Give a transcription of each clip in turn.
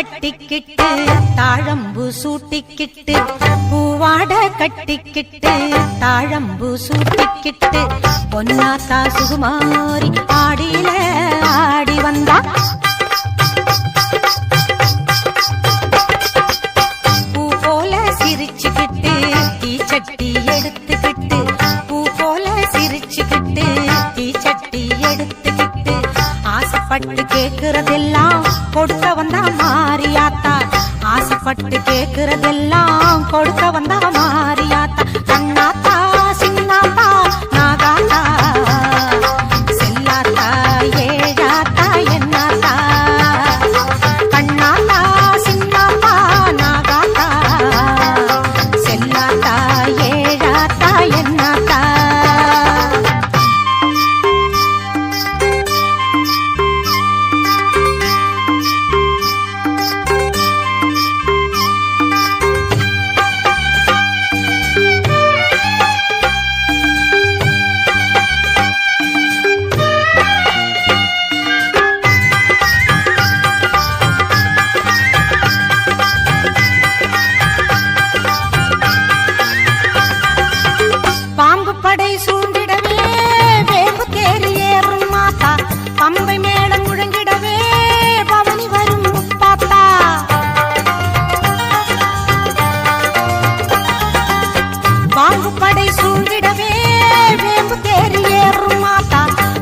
கட்டிக்கிட்டு தாழம்பு சூட்டிக்கிட்டு பூவாட கட்டிக்கிட்டு தாழம்பு சூட்டிக்கிட்டு பொன்னாத்தா சுகுமாரி ஆடியில ஆடி வந்தா பூ போல சிரிச்சுக்கிட்டு தீச்சட்டி எடுத்துக்கிட்டு பூ போல சிரிச்சுக்கிட்டு தீச்சட்டி எடுத்துக்கிட்டு ஆசைப்பட்டு கேக்குறதெல்லாம் கொடுக்க வந்தா மாரியாத்தா ஆசைப்பட்டு கேக்குறதெல்லாம் கொடுக்க வந்தா மாரியாத்தா கண்ணாத்தா சின்னாத்தா நாகாத்தா செல்லாத்தா ஏழாத்தா என்னாத்தா கண்ணாத்தா சின்னாத்தா நாகாத்தா செல்லாத்தா ஏழாத்தா என்னாத்தா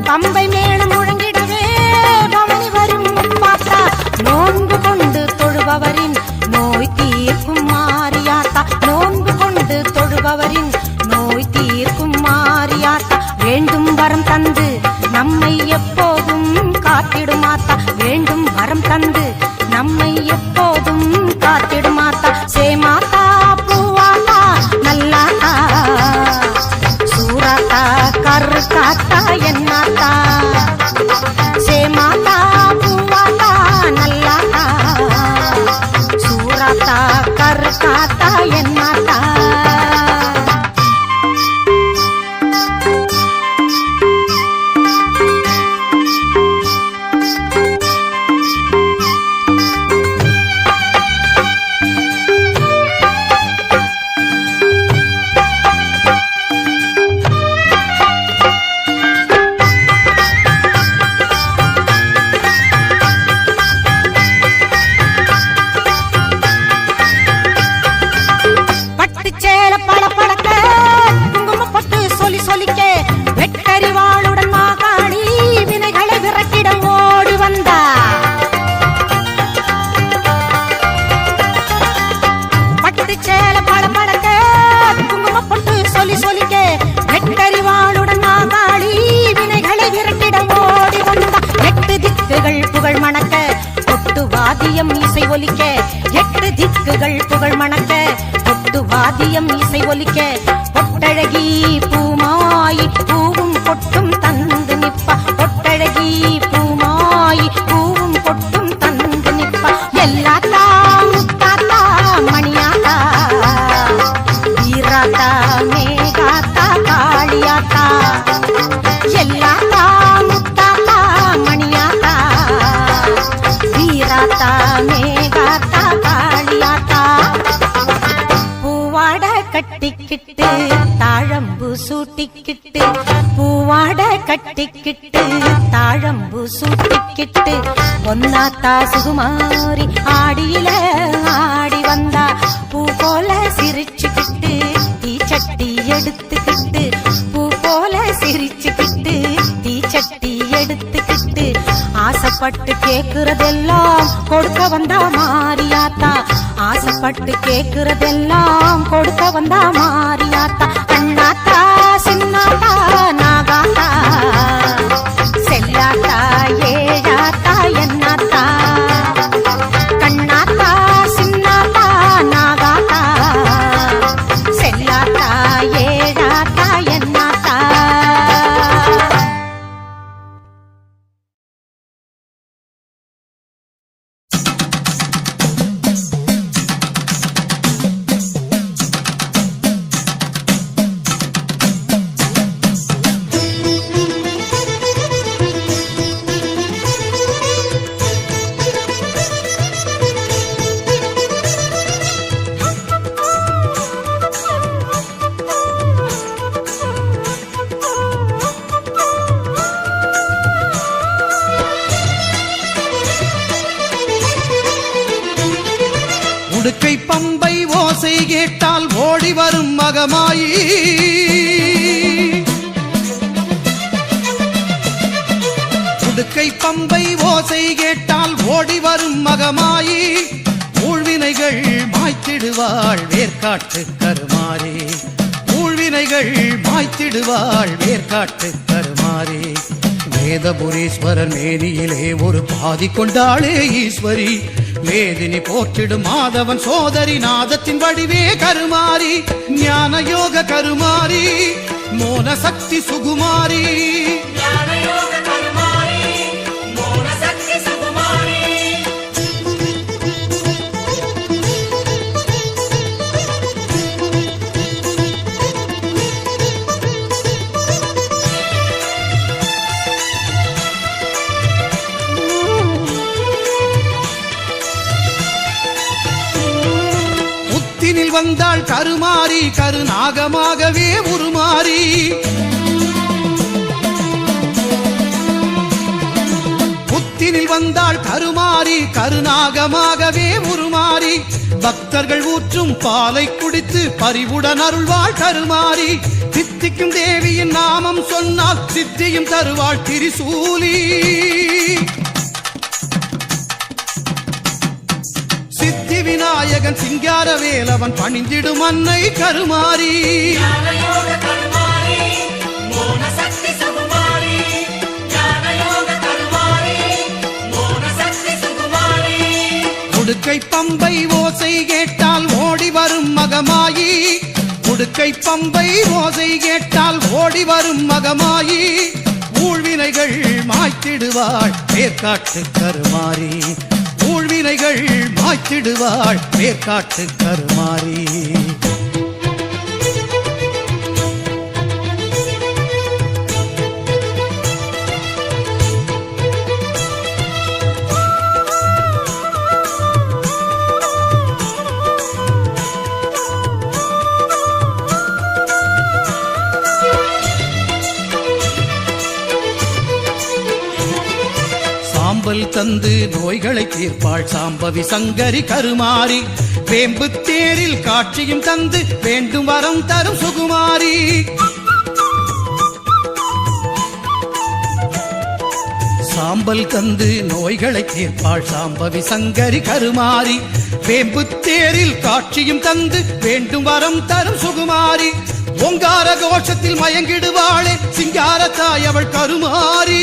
பம்பை மேளம் முழங்கிடவே பவனி வரும் முப்பாத்தா நோன்பு கொண்டு தொழுபவரின் நோய் தீர்க்கும் மாரியாத்தா நோன்பு கொண்டு தொழுபவரின் நோய் தீர்க்கும் மாரியாத்தா வேண்டும் வரம் தந்து நம்மை எப்போதும் காத்திடுமாத்தா வேண்டும் வரம் தந்து நம்மை எப்போதும் காத்திடுமாத்தா சேமாத்தா பூவாத்தா நல்லாத்தா சூராத்தா கருக்காத்தா என்னாத்தா சேமாத்தா பூவாத்தா நல்லாத்தா சூராத்தா கருக்காத்தா என்னாத்தா புகழ் மணக்க கொட்டு வாதியம் இசை ஒலிக்க எட்டு திக்குகள் புகழ் மணக்க கொட்டு வாதியம் இசை ஒலிக்க பொட்டழகி பூமாயி பூவும் பொட்டும் தந்து நிப்பா பொட்டழகி பூமாயி பூவும் பொட்டும் தந்து நிப்பா எல்லாத்தா முத்தாத்தா மணியாத்தா வீராத்தா மேகாத்தா காளியாத்தா எல்லாத்தா முத்தாத்தா மணியாத்தா வீராத்தா மேகாத்தா காளியாத்தா பூவாட கட்டிக்கிட்டு தாழம்பு சூட்டிக்கிட்டு பூவாட கட்டிக்கிட்டு தாழம்பு சூட்டிக்கிட்டு பொன்னாத்தா சுகுமாரி ஆடியில ஆடி வந்தா பூ போல சிரிச்சுக்கிட்டு தீச்சட்டி எடுத்துக்கிட்டு பூ போல சிரிச்சுக்கிட்டு தீச்சட்டி எடுத்துக்கிட்டு ஆசைப்பட்டு கேக்குறதெல்லாம் கொடுக்க வந்தா மாரியாத்தா ஆசைப்பட்டு கேக்குறதெல்லாம் கொடுக்க வந்தா மாரியாத்தா கண்ணாத்தா சின்னாத்தா நாகாத்தா செல்லாத்தா ஏழாத்தா என்னாத்தா கண்ணாத்தா சின்னாத்தா நாகாத்தா செல்லாத்தா ஏழாத்தா என்னாத்தா பம்பை ஓசை கேட்டால் ஓடி வரும் மகமாயி, உடுக்கை பம்பை ஓசை கேட்டால் ஓடி வரும் மகமாயி, ஊழ்வினைகள் மாய்த்திடுவாள் வேர்க்காட்டு கருமாறி, ஊழ்வினைகள் மாய்த்திடுவாள் வேர்க்காட்டு கருமாறி. வேதபுரீஸ்வரர் மேனியிலே ஒரு பாதி கொண்டாளே ஈஸ்வரி, வேதினி போற்றிடும் மாதவன் சோதரி நாதத்தின் வடிவே கருமாறி, ஞான யோக கருமாறி, மோன சக்தி சுகுமாரி. வந்தாள் கருமாறி, கருநாகமாகவே உருமாறி, புத்தினில் வந்தாள் கருமாறி, கருநாகமாகவே உருமாறி, பக்தர்கள் ஊற்றும் பாலை குடித்து பரிவுடன் அருள்வாள் கருமாறி, சித்திக்கும் தேவியின் நாமம் சொன்னால் சித்தியும் தருவாள் திரிசூலி. விநாயகன் சிங்கார வேலவன் பணிந்திடும் அன்னை கருமாறி, உடுக்கை பம்பை ஓசை கேட்டால் ஓடி வரும் மகமாயி, உடுக்கை பம்பை ஓசை கேட்டால் ஓடி வரும் மகமாயி, ஊழ்வினைகள் மாய்த்திடுவாள் வேர்க்காட்டு கருமாறி, ஊழ்வினைகள் மாய்த்திடுவாள் வேர்க்காட்டு கருமாறி. சாம்பல் தந்து நோய்களை தீர்ப்பாள் சாம்பவி சங்கரி கருமாறி, வேம்பு தேரில் காட்சியும் தந்து வேண்டும் வரம் தரும் சுகுமாரி, சாம்பல் தந்து நோய்களை தீர்ப்பாள் சாம்பவி சங்கரி கருமாறி, வேம்பு தேரில் காட்சியும் தந்து வேண்டும் வரம் தரும் சுகுமாரி, ஓங்கார கோஷத்தில் மயங்கிடுவாளே சிங்காரத்தாய் அவள் கருமாரி,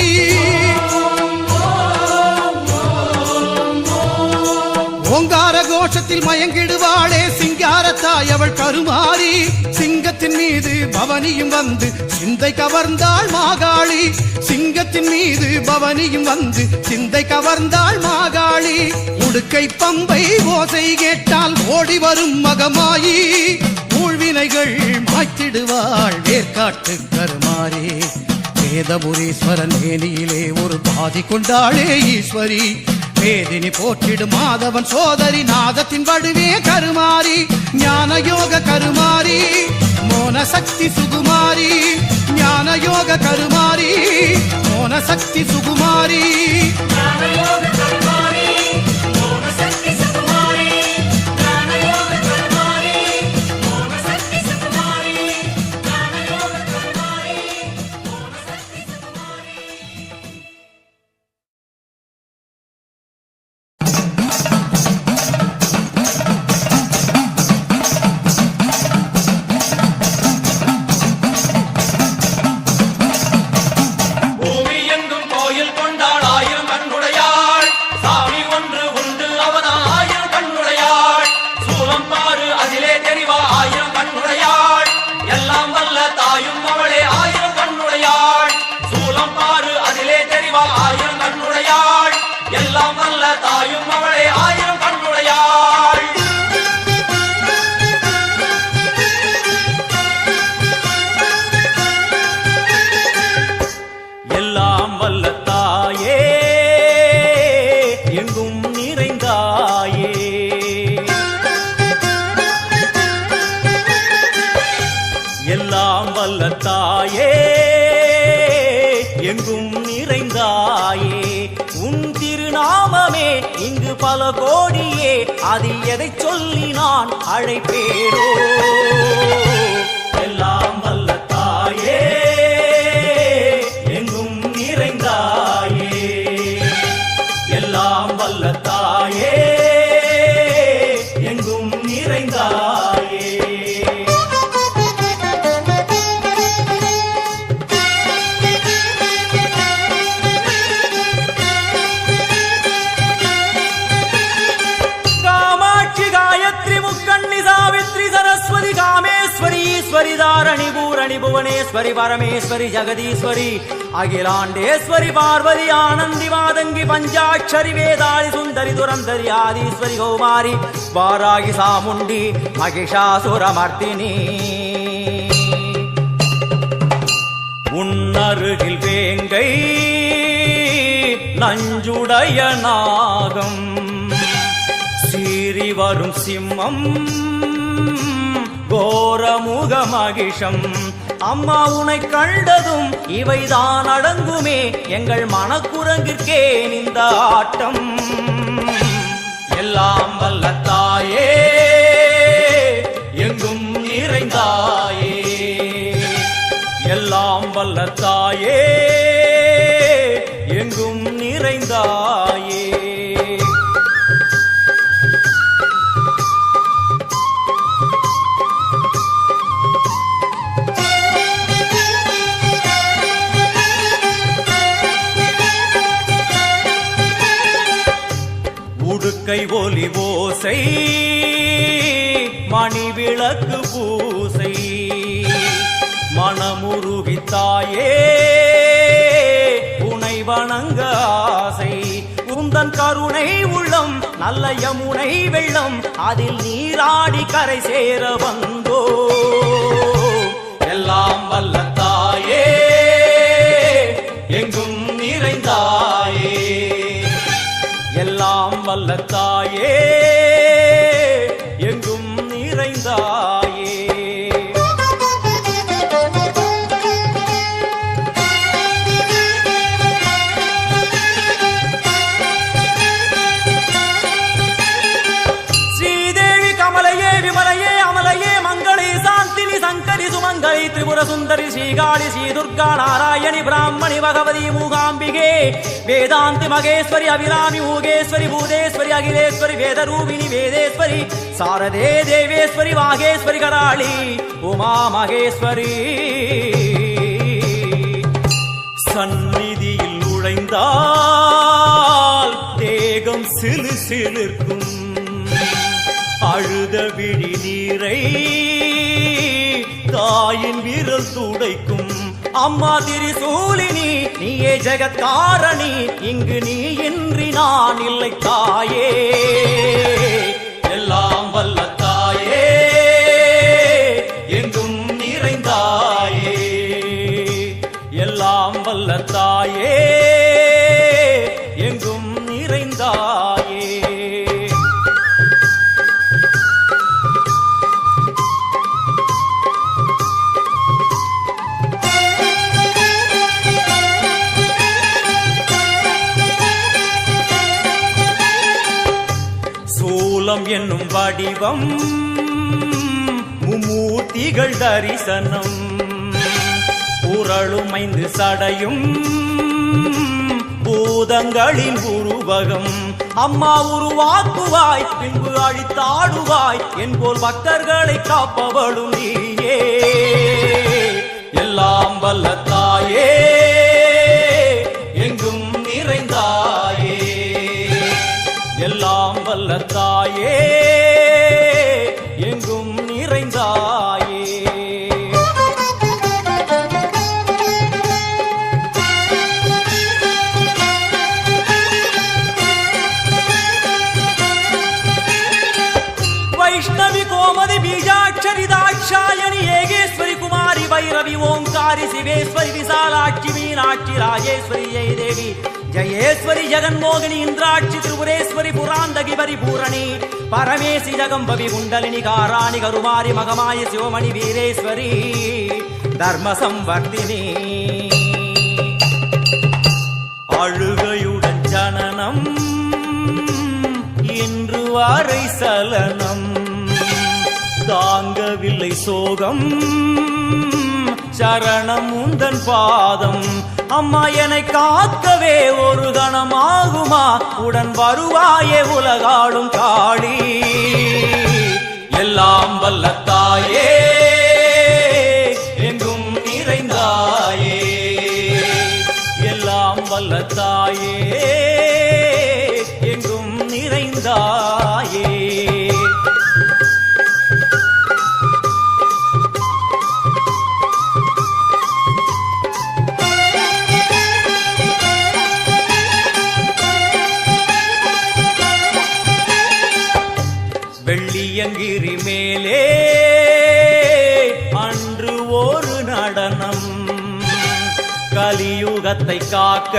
ஓங்கார கோஷத்தில் மயங்கிடுவாளே சிங்காரத்தாய் அவள் கருமாறி, சிங்கத்தின் மீது பவனியும் வந்து சிந்தை கவர்ந்தாள் மாகாளி, சிங்கத்தின் மீது பவனியும் வந்து சிந்தை கவர்ந்தாள் மாகாளி, உடுக்கை பம்பை ஓசை கேட்டால் ஓடி வரும் மகமாயி, ஊழ்வினைகள் மாய்த்திடுவாள் வேர்க்காட்டு கருமாறி, வேதபுரீஸ்வரன் மேனியிலே ஒரு பாதி கொண்டாளே ஈஸ்வரி, வேதினி போற்றிடும் மாதவன் சோதரி நாதத்தின் வடிவே கருமாறி, ஞான யோக கருமாரி, மோன சக்தி சுகுமாரி, ஞான யோக கருமாரி, மோன சக்தி சுகுமாரி. எல்லாம் வல்ல தாயே எங்கும் நிறைந்தாயே உன் திரு நாமமே இங்கு பல கோடியே, அதில் எதை சொல்லி நான் அழைப்பேனோ. எல்லாம் வல்ல தாயே எங்கும் நிறைந்தாயே, எல்லாம் வல்ல தாயே எங்கும் நிறைந்தாயே. सरस्वती कामेश्वरी ईश्वरी धारणी पूरणी भुवनेश्वरी परमेश्वरी जगदीश्वरी अखिलांडेश्वरी पार्वती आनंदी मादंगी पंचाक्षरी वेदाली सुंदरी दुरंधरी आदीश्वरी कौमारी वारागी सामुंडी महिषासुरमर्दिनी. உன்னருகில் வேங்கை நஞ்சுடைய நாகம், சீறி வரும் சிம்மம் கோரமுக மகிஷம். அம்மா உனை கண்டதும் இவைதான் அடங்குமே, எங்கள் மனக்குரங்கிற்கே இந்த ஆட்டம். எல்லாம் வல்ல தாயே எங்கும் நிறைந்தாயே, எல்லாம் வல்ல தாயே எங்கும் நிறைந்தாயே. உடுக்கை ஒலி ஓசை மணி விளக்கு பூசை, மனமுருகித்தாயே உனை வணங்க ஆசை. உந்தன் கருணை உள்ளம் நல்ல யமுனை வெள்ளம், அதில் நீராடி கரை சேர வந்தோ. எல்லாம் வல்ல தாயே எங்கும் நிறைந்தாயே, எல்லாம் வல்ல தாயே எங்கும் நிறைந்தாயே. ஸ்ரீதேவி கமலையே விமலையே அமலையே மங்களே சாந்தினி சங்கரி சுமங்கலி திரிபுர சுந்தரி ஸ்ரீகாளி ஸ்ரீ துர்கா நாராயணி பிராமணி பகவதி மூகாம்பிகே வேதாந்தி மகேஸ்வரி அபிராமி மூகேஸ்வரி பூதேஸ்வரி அகிலேஸ்வரி வேதரூபிணி வேதேஸ்வரி சாரதே தேவேஸ்வரி வாகேஸ்வரி கராளி உமா மகேஸ்வரி. சந்நிதியில் நுழைந்தால் தேகம் சிலு சிலிர்க்கும், அழுத விழி நீரை தாயின் விரல் துடைக்கும். அம்மா திரிசூலினி நீயே ஜெகத்காரணி, இங்கு நீ இன்றி நான் இல்லை தாயே. எல்லாம் வல்ல தாயே எங்கும் நிறைந்தாயே, எல்லாம் வல்ல தாயே எங்கும் நிறைந்தாயே. சூலம் என்னும் வடிவம் மும்மூர்த்திகள் தரிசனம், உரளுமைந்து சடையும் பூதங்களின் உருவகம். அம்மா உருவாக்குவாய் பின்பு அழித்தாடுவாய், என்போல் பக்தர்களை காப்பவளும் நீயே. எல்லாம் வல்ல தாயே எங்கும் நிறைந்தாயே, எல்லாம் வல்ல தாயே எங்கும் நிறைந்தாயே. வைஷ்ணவி கோமதி பீஜாட்சரி தாட்சாயணி ஏகேஸ்வரி குமாரி வைரவி ஓங்காரி சிவேஸ்வரி விசாலாட்சி மீனாட்சி ராஜேஸ்வரி ஜெய தேவி ஜயேஸ்வரி ஜெகன்மோகினி இந்திராட்சி திரிபுரேஸ்வரி புராந்தகி பரிபூரணி பரமேசி ஜகம்பவி குண்டலினி காராணி கருமாரி மகமாய சிவமணி வீரேஸ்வரி தர்ம சம்வர்த்தினி. அழுகையுடன் ஜனனம் அதுவரை சலனம் தாங்கவில்லை சோகம் சரணம் உந்தன் பாதம் அம்மா என்னை காக்கவே ஒரு கணமாகுமா உடன் வருவாயே உலகாளும் காளி எல்லாம் வல்ல தாயே எங்கும் நிறைந்தாயே எல்லாம் வல்ல தாயே எங்கும் நிறைந்தாயே வெள்ளியங்கிரி மேலே அன்று ஒரு நடனம் கலியுகத்தை காக்க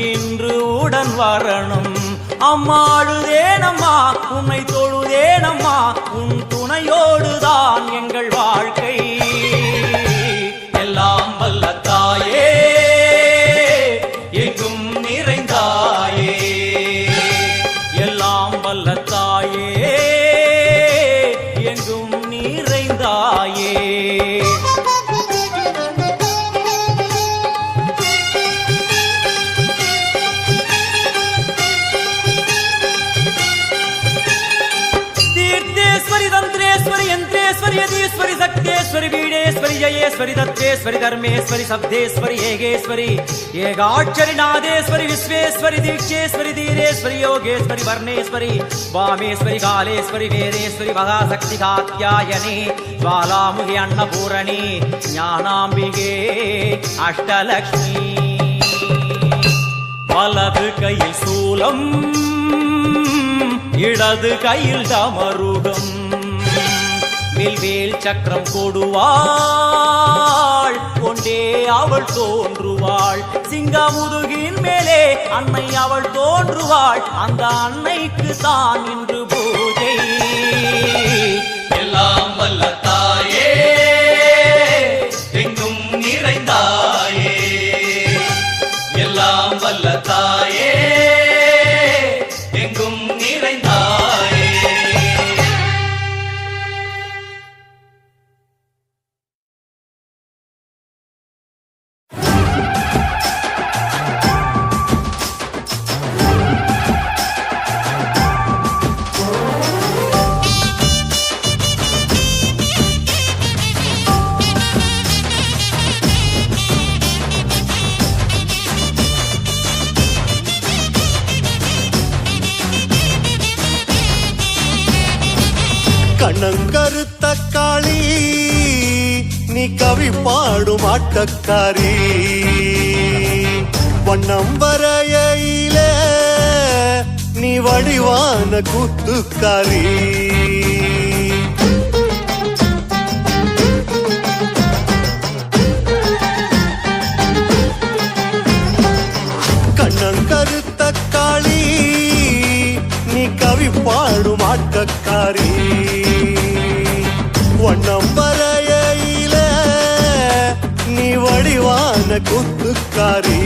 இன்று உடன் வரணும் அம்மாடுதேனம்மா உன்னை தொழுதேனம்மா உன் துணையோடுதான் எங்கள் வாழ்க்கை எல்லாம் வல்ல தாயே எங்கும் நிறைந்தாயே எல்லாம் வல்ல தாயே எங்கும் நிறைந்தாயே தீர்த்தேஸ்வரி தந்திரேஸ்வரி யந்திரேஸ்வரி யதீஸ்வரி சக்தேஸ்வரி வீடேஸ்வரி ஜயேஸ்வரி தத்வேஸ்வரி தர்மேஸ்வரி சப்தேஸ்வரி ஏகேஸ்வரி ஏகாட்சரி நாதேஸ்வரி விஸ்வேஸ்வரி தீட்சேஸ்வரி தீரேஸ்வரி யோகேஸ்வரி வர்ணேஸ்வரி வாமேஸ்வரி காலேஸ்வரி வேதேஸ்வரி மகாசக்தி காத்யாயனி ஜ்வாலாமுகி அன்னபூரணி ஞானாம்பிகே அஷ்டலக்ஷ்மி வலது கையில் சூலம் இடது கையில் டமருகம் வில்வேல் சக்கரம் கொடுவாள் கொண்டே அவள் தோன்றுவாள் சிங்கமுதுகின் மேலே அன்னை அவள் தோன்றுவாள் அந்த அன்னைக்கு தான் இன்று பூஜை எல்லாம் வல்ல தாயே எங்கும் நிறைந்தாயே எல்லாம் வல்ல தாயே எங்கும் நிறைந்தாயே கண்ணங்கருத்த காளி நீ கவி பாடும் ஆட்டக்காரி வண்ணம் வரையிலே நீ வடிவான கூத்துக்காரி கண்ணங்கருத்த காளி நீ கவி பாடும் ஆட்டக்காரி வண்ணம் வரையில நீ வடிவான கூத்துக்காரி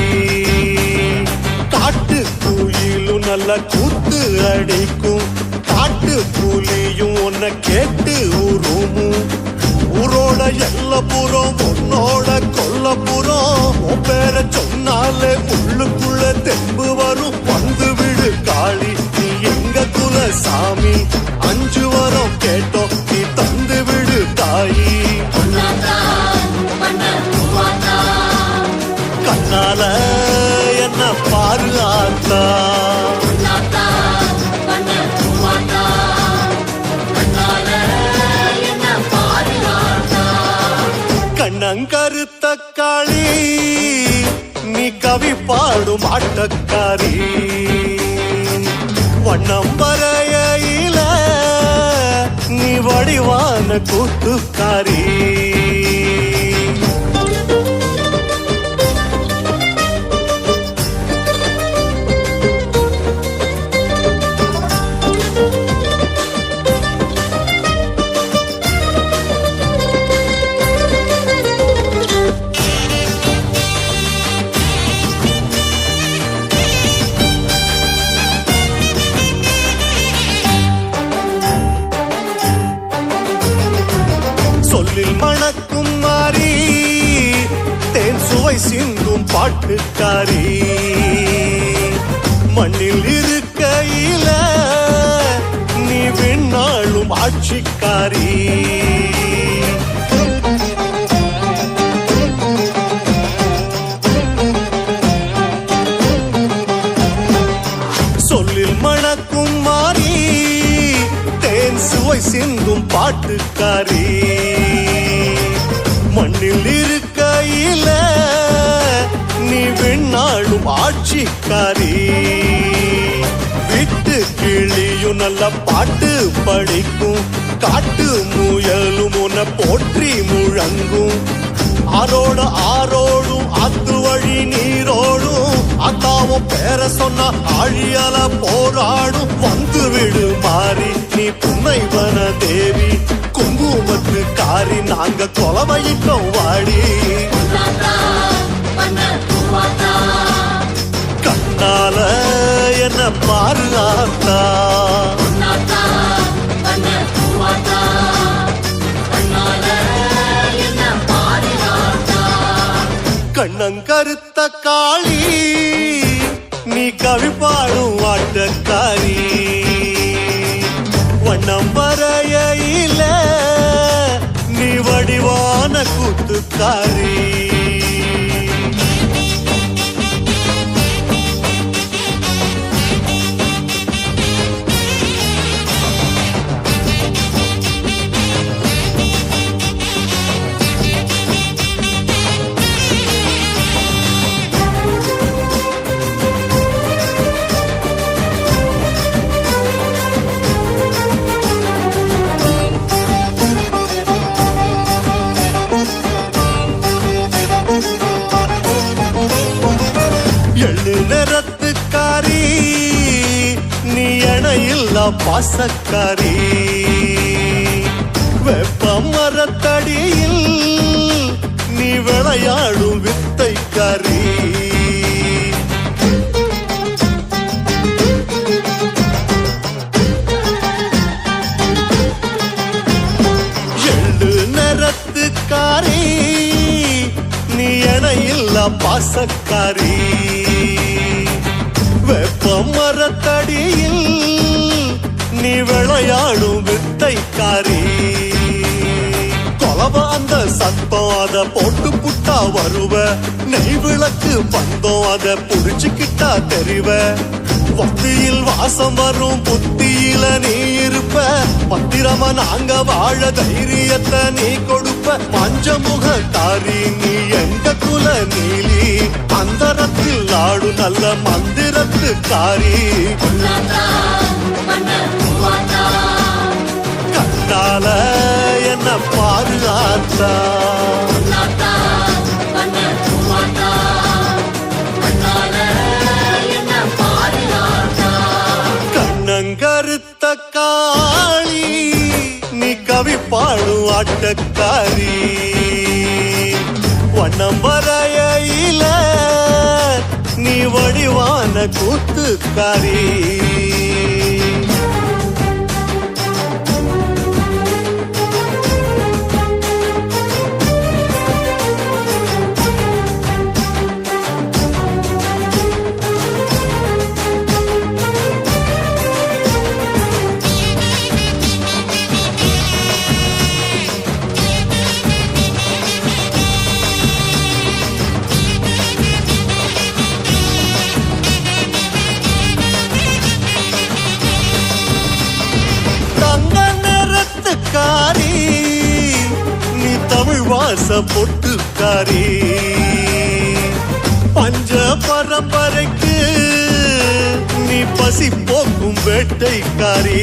காட்டு குயிலும் நல்ல கூத்து அடிக்கும் காட்டு புலியும் உன்னை கேட்டு உருமும் ஊரோட எல்லப்புறம் உன்னோட கொல்லப்புறம் உன் பேரை சொன்னாலே உள்ளுக்குள்ள தெம்பு வரும் வந்து விடு காளி நீ எங்க குல சாமி 5 வரம் கேட்டோம் நீ தந்து விடு தாயி கண்ணால என்ன பாரு ஆத்தா கண்ணங்கருத்த காளி நீ கவி பாடும் ஆட்டக்காரி வண்ணம் வரையில நீ வடிவான கூத்துக்காரி மணக்கும் மாறி தேன் சுவை சிந்தும் பாட்டுக்காரி மண்ணில் இருக்கையில நீ விண்ணாளும் ஆட்சிக்காரி சொல்லில் மணக்கும் மாறி தேன் சுவை சிந்தும் பாட்டுக்காரி மண்ணில் இருக்கையில நீ விண்ணாளும் ஆட்சிக்காரி விட்டு கிளியும் நல்ல பாட்டு படிக்கும் காட்டு முயலும் உன்னை போற்றி முழங்கும் ஆரோடும் அத்து வழி நீரோடும் அத்தாவும் பேர சொன்னா ஆழியால போராடும் வந்து விடு மாறி நீ புன்னைவன தேவி குங்குமத்து காரி நாங்க கொலவையிட்டோம் வாடி கண்ணால என்ன பாரு ஆத்தா கண்ணங்கருத்த காளி நீ கவி பாடும் ஆட்டக்காரி வண்ணம் வரையில நீ வடிவான கூத்துக்காரி நிறத்துக்காரி நீ இணையில்லா பாசக்காரி வெப்ப மரத்தடியில் நீ விளையாடும் வித்தைக்காரி எள்ளு நிறத்துக்காரி நீ இணையில்லா பாசக்காரி வெப்ப மரத்தடியில் நீ விளையாடும் வித்தைக்காரி கொலவ அந்த சத்தம் அத போட்டு புட்டா வருவ நெய் விளக்கு பந்தம் அத புடிச்சுக்கிட்டா தெரிவ வத்தியில் வாசம் வரும் புத்தியில நீ இருப்ப பத்திரமா நாங்க வாழ தைரியத்தை நீ கொடுப்ப மஞ்சமுக தாரி நீ எங்க குல நீலி அந்தரத்தில் ஆடு நல்ல மந்திரத்துக்காரி கண்ணால என்ன பாரு ஆத்தா கண்ணங்கருத்த காளி நீ கவி பாடும் ஆட்டக்காரி வண்ணம் வரையில நீ வடிவான கூத்துக்காரி நீ தமிழ் வாச பொட்டுக்காரி பஞ்ச பரம்பரைக்கு நீ பசி போக்கும் வேட்டைக்காரி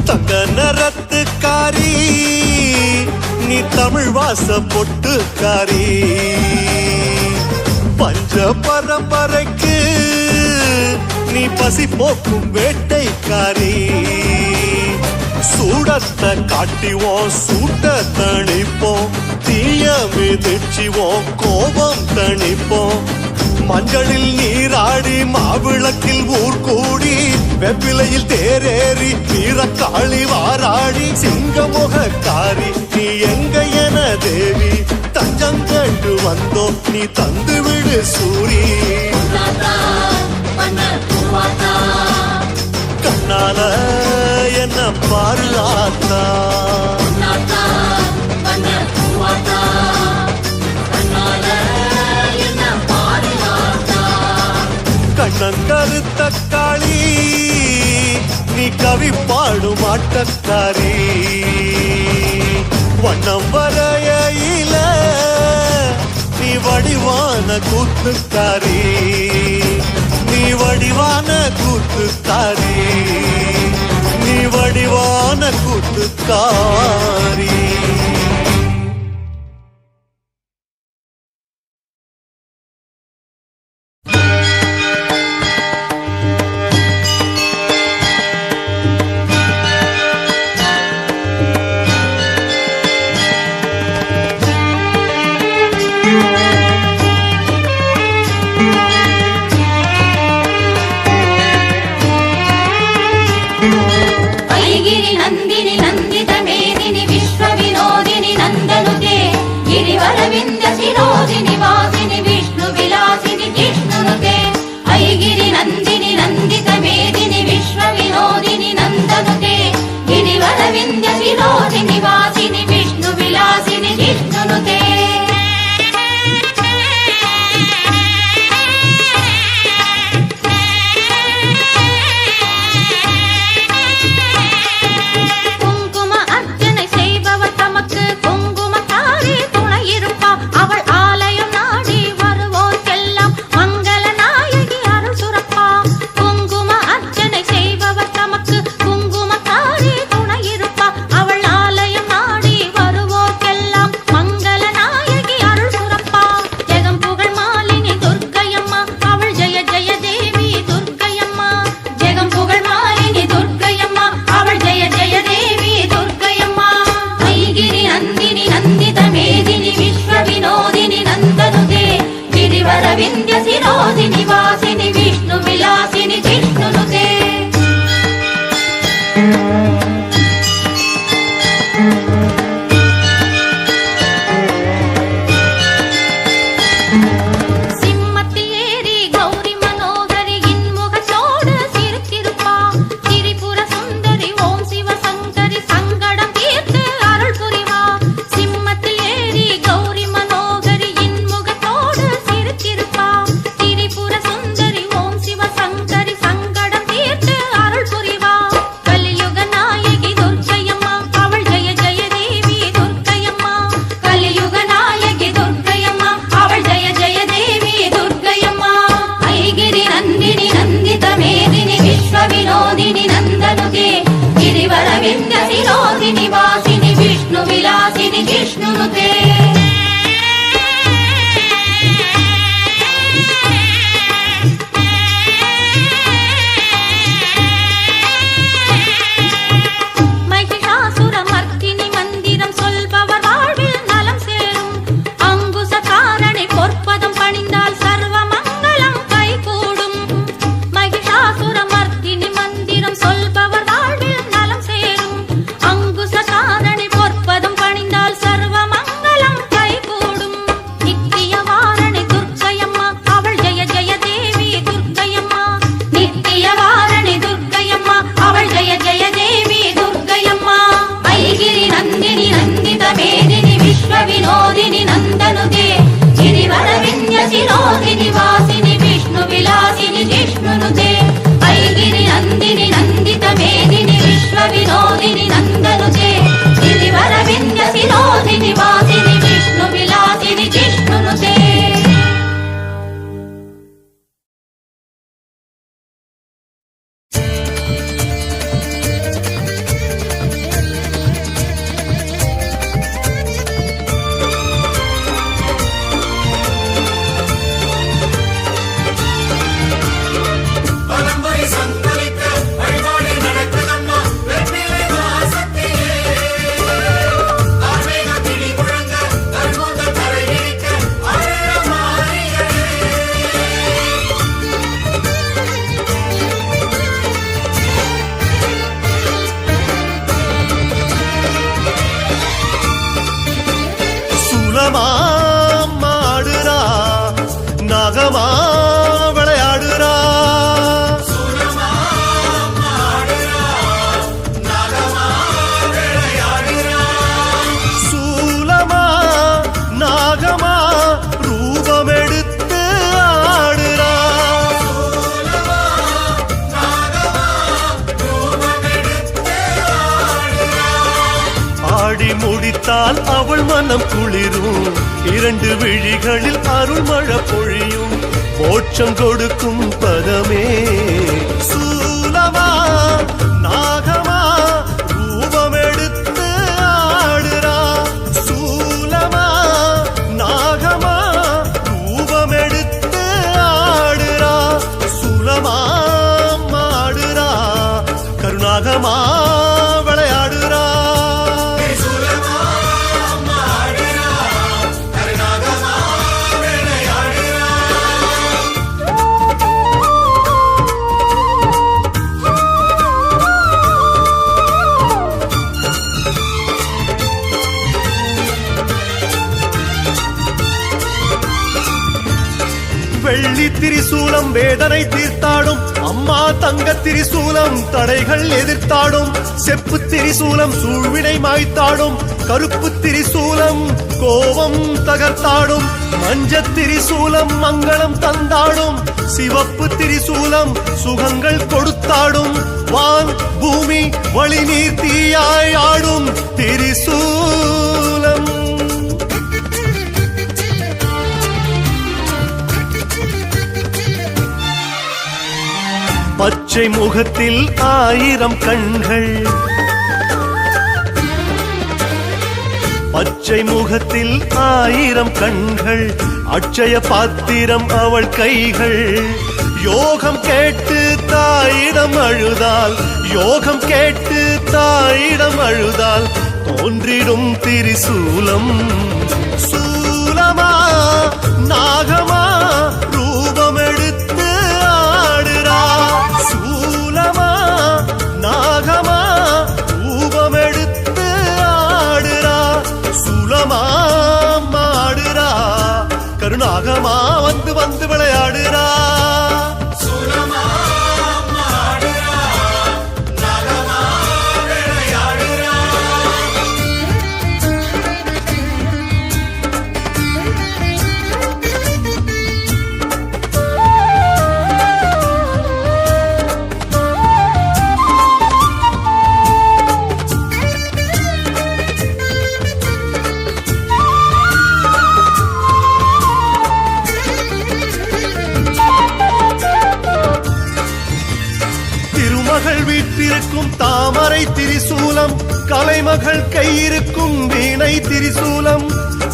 தங்க நிறத்துக்காரி நீ தமிழ் வாச பொட்டுக்காரி பஞ்ச பரம்பரைக்கு நீ பசி போக்கும் வேட்டைக்காரி சூடத்தை காட்டிவோம் சூட்ட தணிப்போம் தீய மிதிச்சுவோம் கோபம் தணிப்போம் மஞ்சளில் நீராடி மாவிளக்கில் ஊர் கூடி வெப்பிலையில் தேரேறி வீரக்காளி வாராடி சிங்கமுகக்காரி நீ எங்க என தேவி தஞ்சம் கேட்டு வந்தோம் நீ தந்து விடு சூரி கண்ணால என்ன பாரு ஆத்தா கண்ணங்கருத்த காளி நீ கவி பாடும் ஆட்டக்காரி வண்ணம் வரையில நீ வடிவான கூத்துக்காரி நீ வடிவான கூத்துக்காரி நீ வடிவான கூத்துக்காரி गिरि नंदिनि नंदित मेदिनि विश्व विनोदिनि नंदनुते गिरिवर विंध्य शिरोदिनि वासिनि विष्णु विलासिनि जिष्णुनुते ऐगिरि नंदिनि नंदित मेदिनि विश्व विनोदिनि नंदनुते गिरिवर विंध्य शिरोदिनि वासिनि विष्णु विलासिनि जिष्णुनुते विंध्य शिरोदिनि वासिनि विष्णु विलासिनि जिष्णुनुते विंध्य शिरोदिनि वासिनि विष्णु विलासिनि जिष्णुनुते विनोदिनि नंदनुते गिरिवर विंध्य शिरोदिनि वासिनि विष्णु विलासिनि जिष्णुनुते ऐगिरि नंदिनि नंदित मेदिनि विश्व विनोदिनि नंदनुते गिरिवर विंध्य शिरोदिनि वासिनि विष्णु विलासिनि जिष्णुनुते பாடி முடித்தால் அவள் மனம் குளிரும், 2 விழிகளில் அருள்மழை பொழியும், மோட்சம் கொடுக்கும் பதமே. சூலமா நாகமா ரூபமெடுத்து ஆடுறா, சூலமா நாகமா ரூபமெடுத்து ஆடுறா, சூலமா ஆடுறா கருணாகமா விளையாடுறா. வெள்ளி திரிசூலம் வேதனை தீர்த்தாடும், அம்மா தங்க திரிசூலம் தடைகள் எதிர்த்தாடும், செப்பு திரிசூலம் சூழ்வினை மாய்த்தாடும், கருப்பு திரிசூலம் கோபம் தகர்த்தாடும், மஞ்ச திரிசூலம் மங்களம் தந்தாடும், சிவப்பு திரிசூலம் சுகங்கள் கொடுத்தாடும், வான் பூமி வழி நீர் தீயாய் ஆடும் திரிசூலம். பச்சை முகத்தில் 1000 கண்கள், பச்சை முகத்தில் 1000 கண்கள், அட்சய பாத்திரம் அவள் கைகள். யோகம் கேட்டு தாயிடம் அழுதால், யோகம் கேட்டு தாயிடம் அழுதால் தோன்றிடும் திரிசூலம். சூலமா நாகமா ரூபமெடுத்து ஆடுறா, சூலமா நாகமா ரூபமெடுத்து ஆடுறா, சூலமா ஆடுறா கருணாகமா வந்து வந்து விளையாடுறா. வீட்டிருக்கும் தாமரை திரிசூலம், கலைமகள் கையிருக்கும் வீணை திரிசூலம்,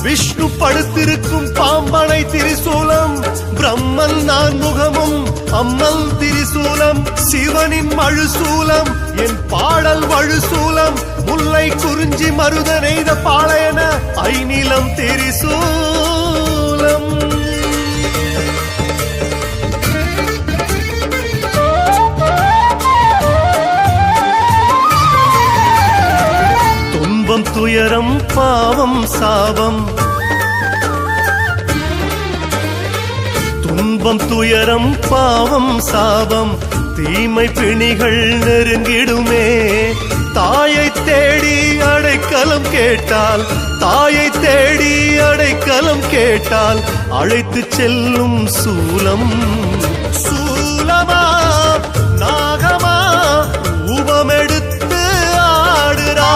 விஷ்ணு படுத்திருக்கும் பாம்பனை திரிசூலம், பிரம்மன் 4 முகமும் அம்மல் திரிசூலம், சிவனின் மழுசூலம் என் பாடல் வழுசூலம், முல்லை குறிஞ்சி மருத நெய்த பாளையன ஐநிலம் திரிசூலம். துயரம் பாவம் சாபம், துன்பம் துயரம் பாவம் சாபம், தீமை பிணிகள் நெருங்கிடுமே. தாயை தேடி அடைக்கலம் கேட்டால், தாயை தேடி அடைக்கலம் கேட்டால் அழைத்து செல்லும் சூலம். சூலமா நாகமா ரூபமெடுத்து ஆடுறா,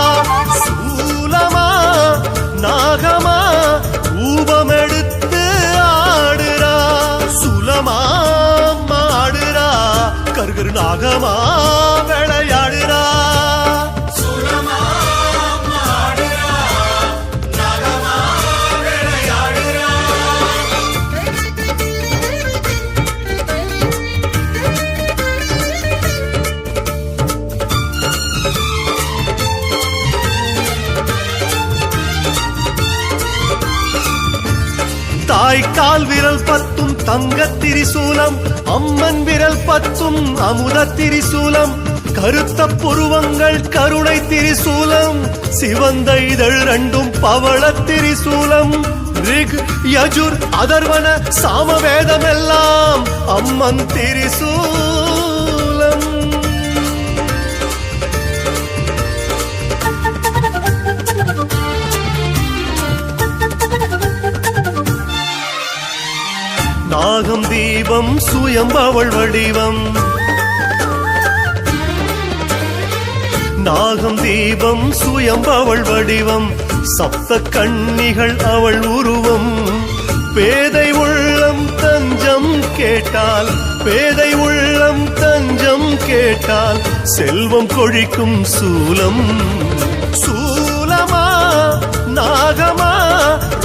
சூலமா நாகமா ரூபமெடுத்து ஆடுறா, சுலமா ஆடுறா கருகரு நாகமா விளையாடுறா. தாய்க்கால் விரல் 10 தங்க திரிசூலம், அம்மன் விரல் 10 அமுத திரிசூலம், கருத்த புருவங்கள் கருணை திரிசூலம், சிவந்த இதழ் 2 பவள திரிசூலம், ரிக் யஜுர் அதர்வன சாமவேதமெல்லாம் அம்மன் திரிசூலம். நாகம் தீபம் சுயம்பவள் வடிவம், நாகம் தீபம் சுயம்பவள் வடிவம் சப்த கன்னிகள் அவள் உருவம் பேதை உள்ளம் தஞ்சம் கேட்டால் பேதை உள்ளம் தஞ்சம் கேட்டால் செல்வம் கொழிக்கும் சூலம் சூலமா நாகமா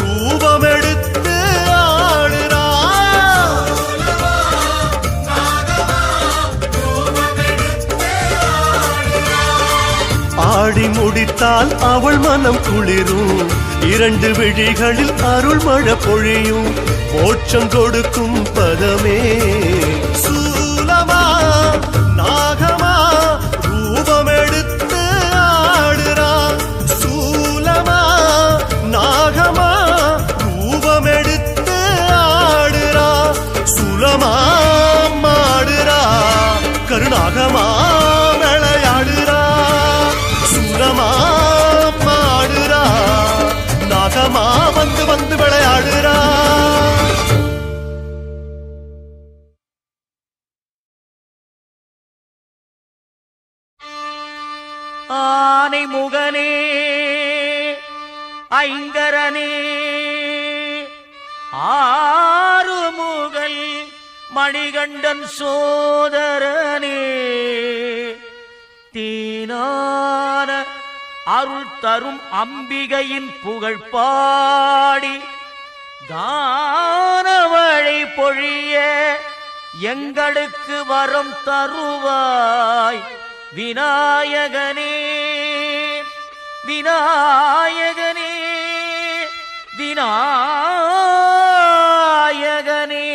ரூபமெடுத்து ஆடுறா ஆடி முடித்தால் அவள் மனம் குளிரும் இரண்டு விழிகளில் அருள் மழை பொழியும் மோட்சம் கொடுக்கும் பதமே சூலமா நாகமா ரூபமெடுத்து ஆடுறா சூலமா நாகமா ரூபமெடுத்து ஆடுறா சுலமா மாடுறா கருணாகமா விளையாடுறா சுலமா மாடுறா நாகமா வந்து வந்து விளையாடுறா ஆனை முகனே ஐங்கரனே ஆறுமுகல் மணிகண்டன் சோதரனே தீனான அருள் தரும் அம்பிகையின் புகழ் பாடி கானவழி பொழிய எங்களுக்கு வரம் தருவாய் விநாயகனே விநாயகனே விநாயகனே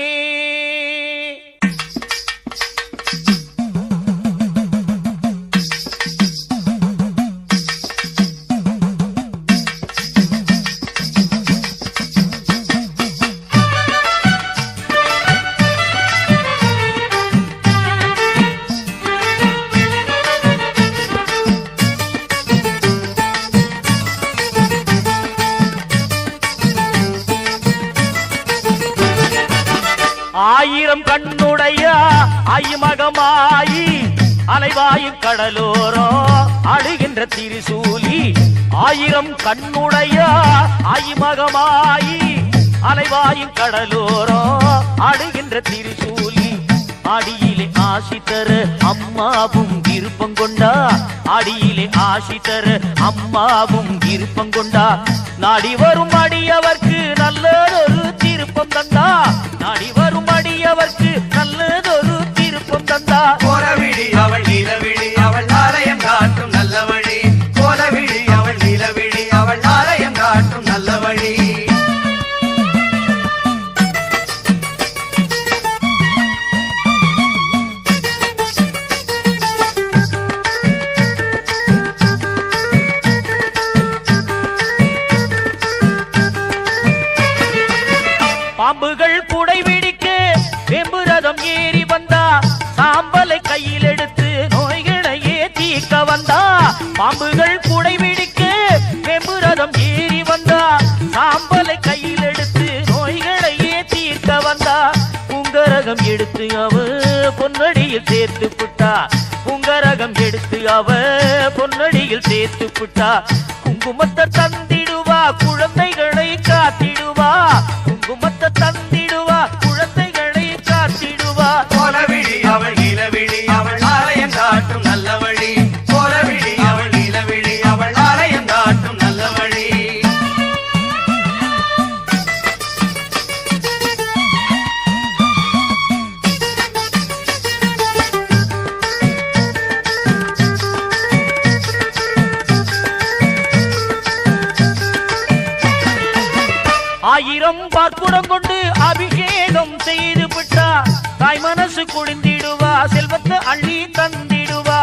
ஆயிரம் கண்ணுடைய ஐமகமாயி அலைவாயும் கடலோரோ அழுகின்ற திரிசூலி ஆயிரம் கண்ணுடைய ஐமகமாயி அலைவாயும் கடலோரோ அழுகின்ற திரிசூலி அடியிலே ஆசி தர அம்மாவும் விருப்பம் கொண்டா அடியிலே ஆசி தர அம்மாவும் விருப்பம் கொண்டா நாடி வரும் அடியவர்க்கு நல்லதொரு திருப்பம் தந்தா நாடி வரும் அடியவர்க்கு நல்லதொரு திருப்பம் தந்தா கோலவிழி அவள் நிலவிழி அவள் ஆலயம் காட்டும் நல்ல வழி கோலவிழி அவள் நிலவிழி அவள் ஆலயம் காட்டும் நல்ல வழி பாம்புகள் குடை பிடிக்க வெம்புரதம் ஏறி வந்தா சாம்பலை கையில் எடுத்து நோய்களையே தீர்க்க வந்தா பாம்புகள் குடை பிடிக்க வெம்புரதம் ஏறி வந்தா சாம்பலை கையில் எடுத்து நோய்களையே தீர்க்க வந்தா புங்கரகம் எடுத்து அவ பொன்னடியில் சேர்த்து புட்டா புங்கரகம் எடுத்து அவ பொன்னடியில் சேர்த்து புட்டா குங்குமத்தை தந்திடுவா குழந்தைகளை காத்திடுவா குங்குமத்தை தந்திடுவா குழந்தைகளை காத்திடுவா கோலவிழி அவள் நிலவிழி அவள் ஆலயம் காட்டும் நல்ல வழி கோலவிழி அவள் நிலவிழி அவள் ஆலயம் காட்டும் நல்ல வழி ஆயிரம் பார்க்குடம் கொண்டு அபிஷேகம் செய்து விட்டா தாய் மனசு குளிந்திடுவா செல்வத்தை அள்ளி தந்திடுவா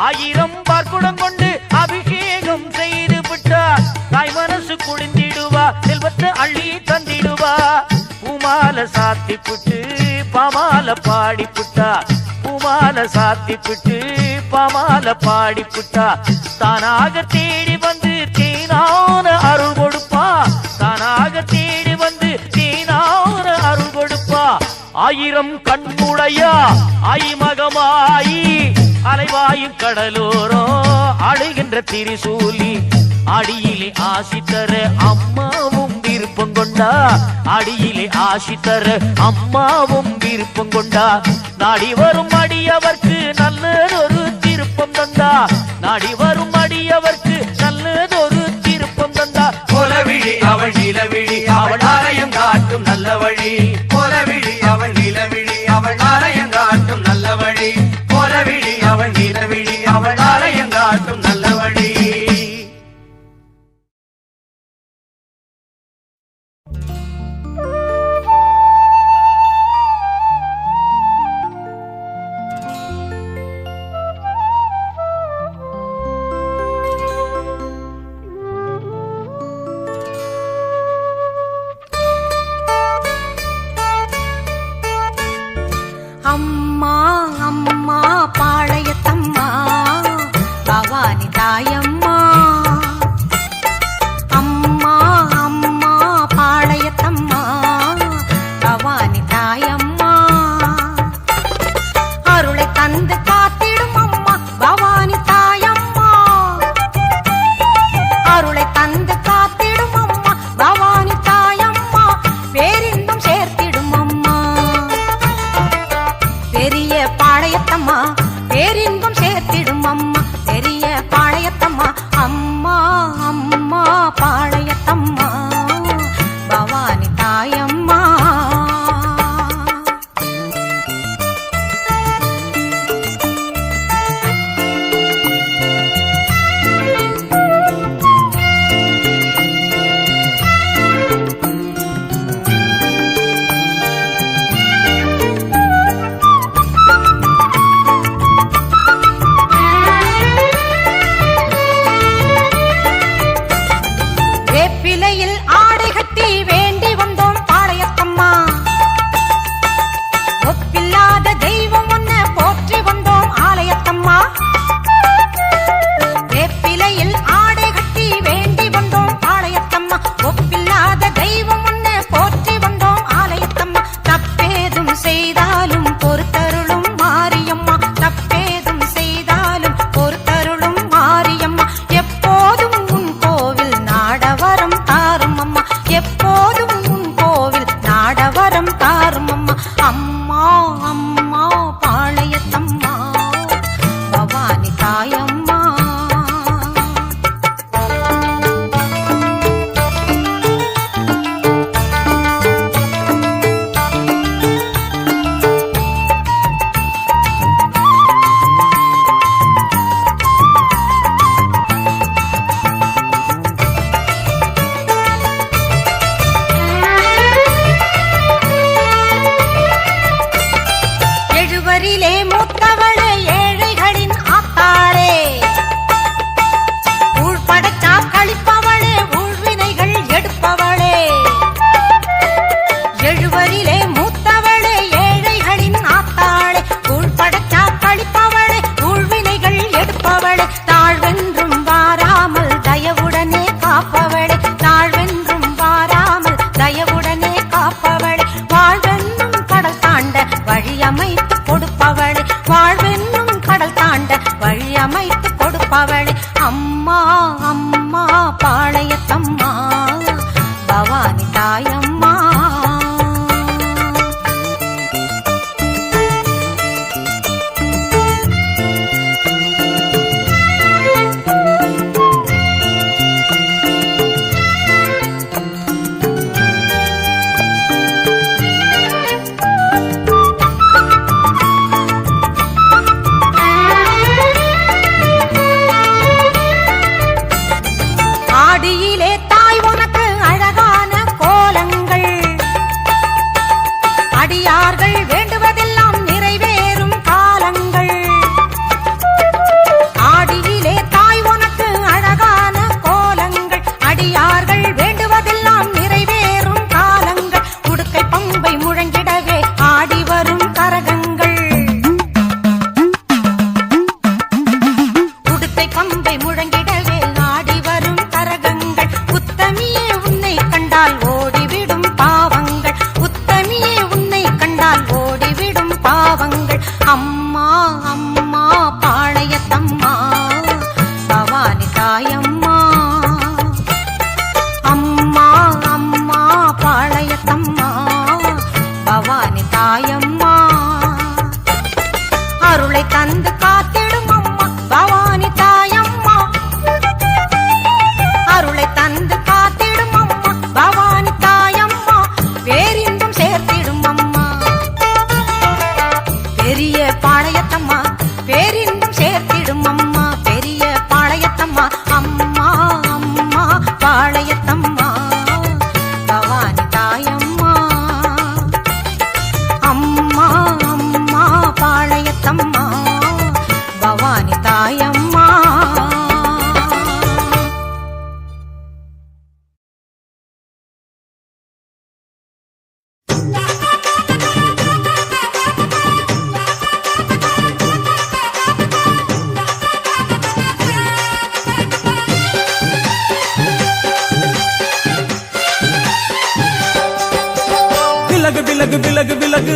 ஆயிரம் பார்க்குடம் கொண்டு அபிஷேகம் செய்து விட்டா தாய் மனசு குளிந்திடுவா செல்வத்தை அள்ளி தந்திடுவா பூமால சாத்தி புட்டு பாமால பாடி புட்டா பூமால சாத்தி புட்டு பாமால பாடி புட்டா தானாக தேடி வந்து தேனான அருள் கொடுப்பா தானாக தேடி வந்து தேனான அருள் கொடுப்பா ஆயிரம் கண்ணுடையா ஐமகமாயி அலைவாயும் கடலோரம் ஆடுகின்ற திரிசூலி அடியிலே ஆசி தர அம்மாவும் விருப்பம் கொண்டா அடியிலே ஆசி தர அம்மாவும் விருப்பம் கொண்டா நாடி வரும் அடியவர்க்கு நல்லதொரு திருப்பம் தந்தா நாடி வரும் அடியவர்க்கு நல்லதொரு திருப்பம் தந்தா கோலவிழி அவள் நிலவிழி அவள் ஆலயம் காட்டும் நல்ல வழி கோலவிழி அவள் நிலவிழி அவள் ஆலயம் காட்டும் நல்ல வழி கோலவிழி அவள் நிலவிழி அவள் ஆலயம் காட்டும் நல்ல வழி அம்மா அம்மா பாளையத்தம்மா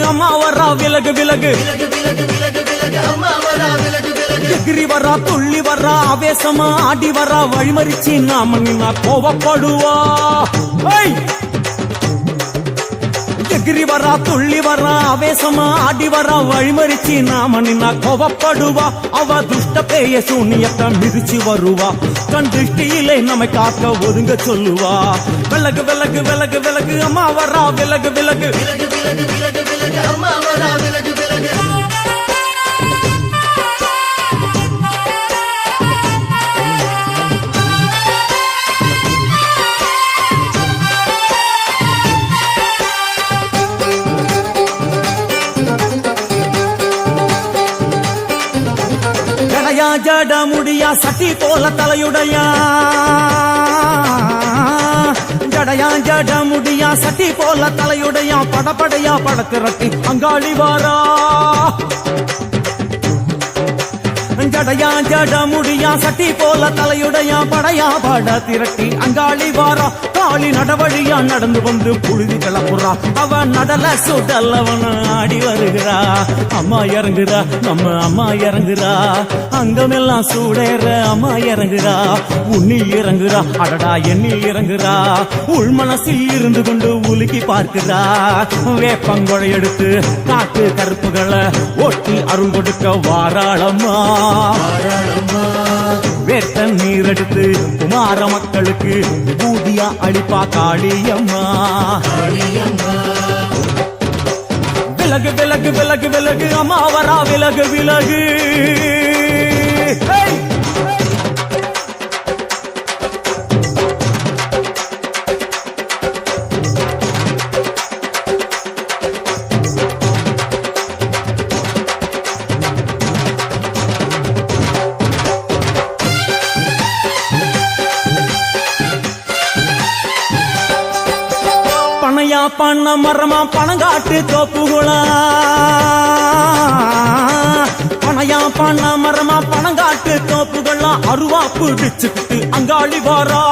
அம்மா வரா விலகு விலகு எகிரி வரா துள்ளி வரா ஆவேசமா ஆடி வரா வழிமறிச்சு நாம நின்னா கோவப்படுவா எகிரி வரா துள்ளி வரா ஆவேசமா ஆடி வரா வழிமறிச்சு நாம நின்னா கோவப்படுவா அவ துஷ்ட பேய சூனியத்தை மிதிச்சு வருவா கண் திருஷ்டியிலே நம்மை காக்க ஒதுங்க சொல்லுவா விலகு விலகு விலகு விலகு அம்மா வரா விலகு விலகு அம்மா வரா விலகு விலகு ஜட முடியா சட்டி போல தலையுடையா ஜடையா ஜட முடியா சட்டி போல தலையுடையா படப்படையா படத்திரட்டி அங்காளி வாரா ஜடையா ஜட முடியா சட்டி போல தலையுடையா படையா பட திரட்டி அங்காளி வாரா காளி நடவழியா நடந்து வந்து புழுதி கிளப்புறா அவ நடல சுடல்லவன ஆடி வருகிறா அம்மா இறங்குறா நம்ம அம்மா இறங்குறா அங்கமெல்லாம் சூடேற அம்மா இறங்குறா உன்னில் இறங்குறா அடடா எண்ணில் இறங்குறா உள் மனசில் இருந்து கொண்டு உலுக்கி பார்க்கிறா வேப்பங்கொழை எடுத்து காட்டு கருப்புகளை ஒட்டி அருள் கொடுக்க வாராளம்மா வேட்ட நீர் எடுத்து குமார மக்களுக்கு விபூதியா அளிப்பா காளியம்மா விலகு விலகு விலகு விலகு அம்மா வரா விலகு விலகு பனையா பண்ண மரமா பணங்காட்டு தோப்புகளா பனையா பண்ண மரமா பணங்காட்டு தோப்புகளா அருவா பிடிச்சுக்கிட்டு அங்காளி வாரா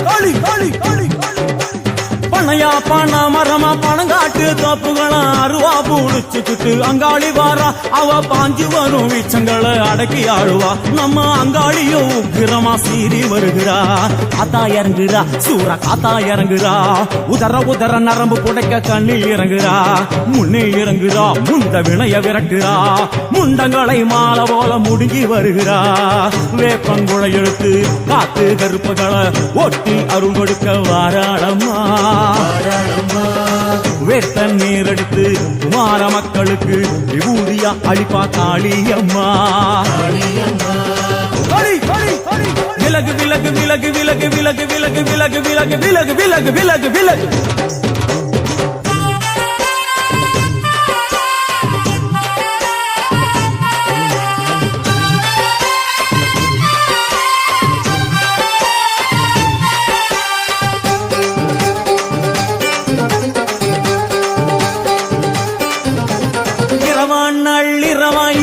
காளி காளி காளி பனையா பண்ண மரமா பணங்காட்டு தோப்புகளா அருவா பிடிச்சுக்கிட்டு அங்காளி வாரா அவ பாஞ்சு வரும் வீச்சங்களை அடக்கி ஆழுவா நம்ம அங்காளியும் உக்கிரமா சீறி வருகிறா காத்தா இறங்குறா சூற காத்தா இறங்குறா உதர உதர நரம்பு புடைக்க கண்ணில் இறங்குறா முன்னே இறங்குறா முந்த வினைய விரட்டுறா முண்டங்களை மாலை போல முடுங்கி வருகிறா வேப்பங்குழை எடுத்து காத்து கருப்புகளை ஒட்டி அருள் கொடுக்க வாராளம்மா வேட்ட நீர் எடுத்து குமார மக்களுக்கு விபூதியா அளிப்பா காளியம்மா விலகு விலகு விலகு விலகு விலகு விலகு விலகு விலகு விலகு விலகு விலகு விலகு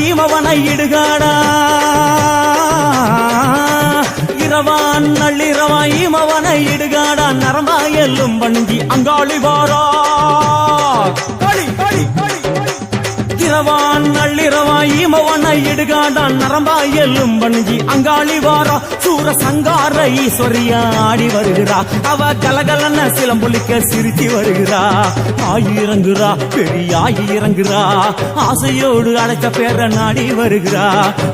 இமவனை இடுகாடா இரவான் நள்ளிரவா இமவனை இடுகாடா நரம்பா எல்லும் வணங்கி அங்காளி வாரா களி களி களி இரவான் நள்ளிரவா இமவனை இடுகாடா நரம்பா எல்லும் வணங்கி அங்காளி வாரா சூர சங்கார ஈஸ்வரியா ஆடி வருகிறா அவ கலகலன சிலம்பொலிக்க சிரிச்சு வருகிறா ஆயிரங்குறா பெரியாயி இறங்குறா ஆசையோடு அழைத்த பேர நாடி வருகிறா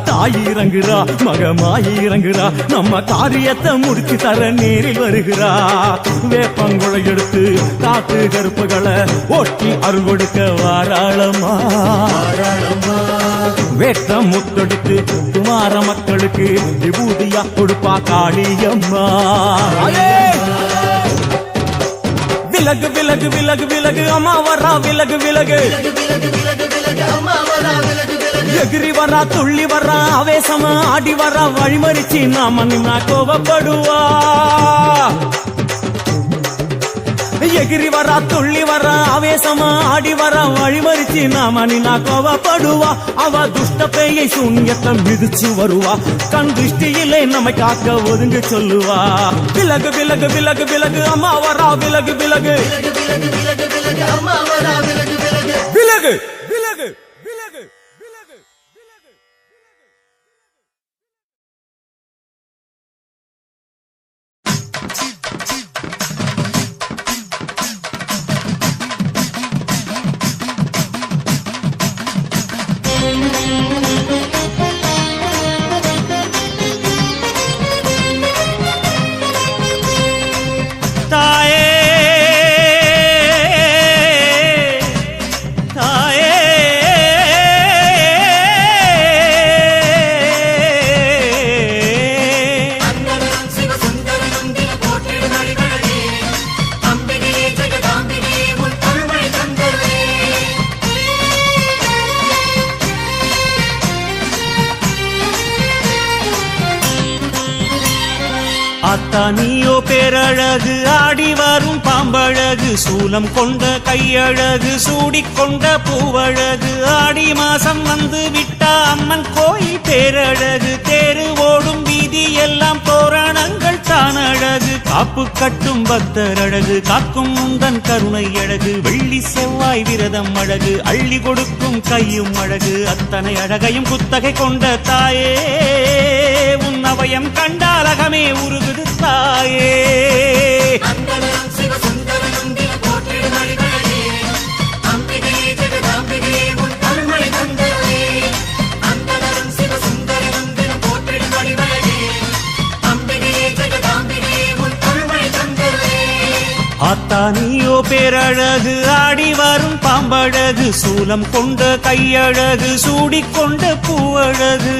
தாயிரங்குறா மகமாயி இறங்குறா நம்ம காரியத்தை முடிச்சு தர நேரில் வருகிறா வேப்பங்குழை எடுத்து காத்து கருப்புகளை ஒட்டி அருள் கொடுக்க வாராளம்மா வேட்ட முத்தெடுத்து குமார மக்களுக்கு விபூதியா கொடுப்பா காளியம்மா விலகு விலகு விலகு விலகு அம்மா வரா விலகு விலகு எகிரி வரா துள்ளி வரா ஆவேசமா ஆடி வரா வழிமறிச்சு நாம நின்னா கோவப்படுவா எகிரி வரா துள்ளி வரா ஆவேசமா ஆடி வரா வழிமறிச்சு நாம நின்னா கோவப்படுவா அவ துஷ்ட பேயை சூன்யத்தை மிதிச்சு வருவா கண் திருஷ்டியிலே நம்மை காக்க ஒதுங்க சொல்லுவா விலகு விலகு விலகு விலகு அம்மா வரா விலகு விலகு விலகு விலகு விலகு விலகு தாயே தாயே அத்தானியோ பேரழகு ஆடி வரும் பாம்பழகு சூலம் கொண்ட கையழகு சூடிக்கொண்ட பூவழகு ஆடி மாசம் வந்து விட்டா அம்மன் கோயில் பேரழகு தேரு ஓடும் வீதி எல்லாம் தோரணங்கள் தான் அழகு காப்பு கட்டும் பக்தர் அழகு காக்கும் முந்தன் கருணை அழகு வெள்ளி செவ்வாய் விரதம் அழகு அள்ளி கொடுக்கும் கையும் அழகு அத்தனை அழகையும் குத்தகை கொண்ட தாயே உன் அவயம் கண்டாலகமே உருகுது தாயே ஆத்தானியோ பேரழகு ஆடி வரும் பாம்பழகு சூலம் கொண்ட கையழகு சூடிக்கொண்ட பூவழகு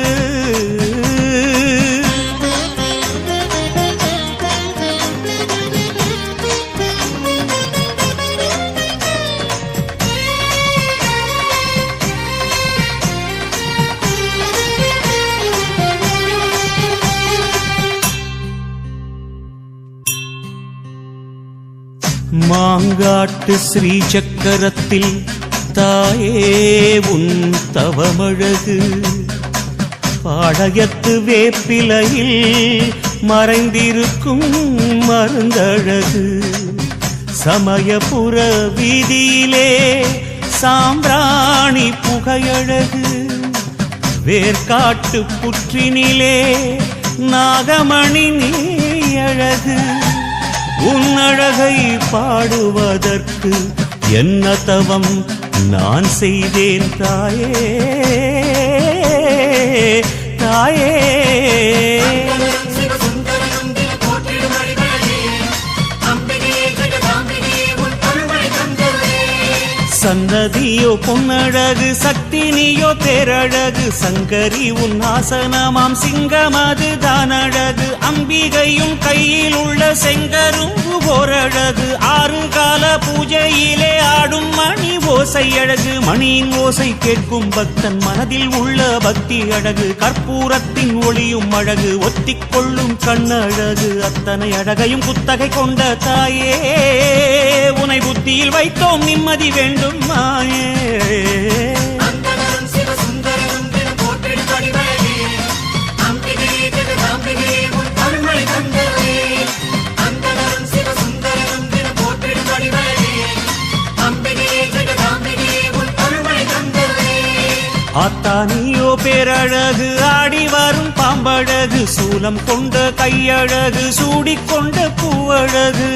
மாங்காட்டு ஸ்ரீ சக்கரத்தில் தாயே உன் தவமழகு பாடயத்து வேப்பிலையில் மறைந்திருக்கும் மருந்தழகு சமயபுர வீதியிலே சாம்பிராணி புகையழகு வேர்காட்டு புற்றினிலே நாகமணி நீயழகு உன்னழகை பாடுவதற்கு என்ன தவம் நான் செய்தேன் தாயே தாயே சந்ததியோ பொன்னழகு சக்தி நீயோ பேரழகு சங்கரி உன் ஆசனமாம் சிங்கமது தானழகு அம்பிகையும் கையில் உள்ள செங்கரும்பு ஓரழகு ஆறு கால பூஜையிலே ஆடும் மணி ஓசை அழகு மணியின் ஓசை கேட்கும் பக்தன் மனதில் உள்ள பக்தி அழகு கற்பூரத்தின் ஒளியும் அழகு ஒத்திக்கொள்ளும் கண்ணழகு அத்தனை அழகையும் குத்தகை கொண்ட தாயே உனை புத்தியில் வைத்தோம் நிம்மதி வேண்டும் மாயே ஆத்தானியோ பேரழகு ஆடி வரும் பாம்பழகு சூலம் கொண்ட கையழகு சூடிக்கொண்ட பூவழகு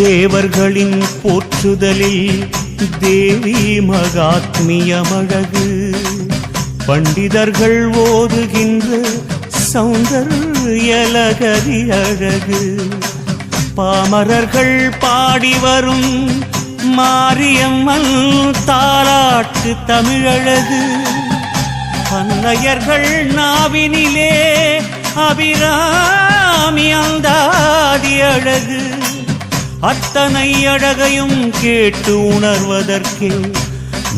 தேவர்களின் போற்றுதலில் தேவி மகாத்மியமழகு பண்டிதர்கள் ஓதுகின்ற சௌந்தர்யலகரி அழகு பாமரர்கள் பாடி வரும் மாரியம்மன் தாலாட்டு தமிழழகு அன்னையர்கள் நாவினிலே அபிராமி அந்தாதி அழகு அத்தனை அழகையும் கேட்டு உணர்வதற்கே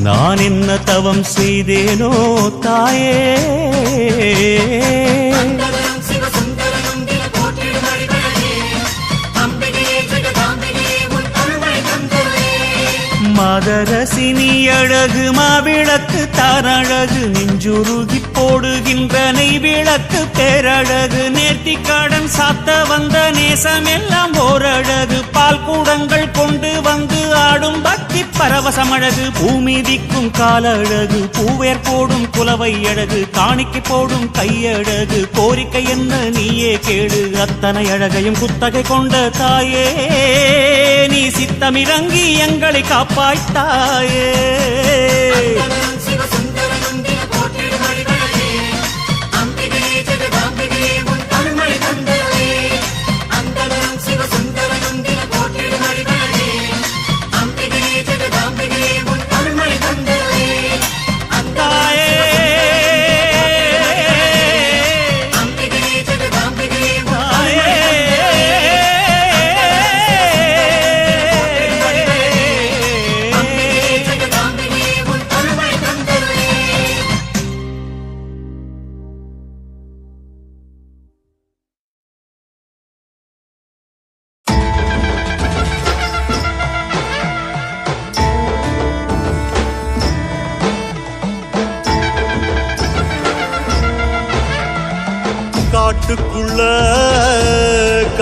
நான் என்ன தவம் செய்தேனோ தாயே மதரசினி அழகு மாவிளக்கு தாரழகு நெஞ்சுருகி போடுகின்ற நெய் விளக்கு பேரழகு நேர்த்திக்கடன் சாத்த வந்த நேசமெல்லாம் ஓரழகு பால் கூடங்கள் கொண்டு வந்து ஆடும் பக்தி பரவசமழகு பூமிதிக்கும் கால அழகு பூவேர் போடும் குலவை அழகு காணிக்கை போடும் கையழகு கோரிக்கை என்ன நீயே கேடு அத்தனை அழகையும் குத்தகை கொண்ட தாயே நீ சித்தமிறங்கி எங்களை காப்பாய்த்தாயே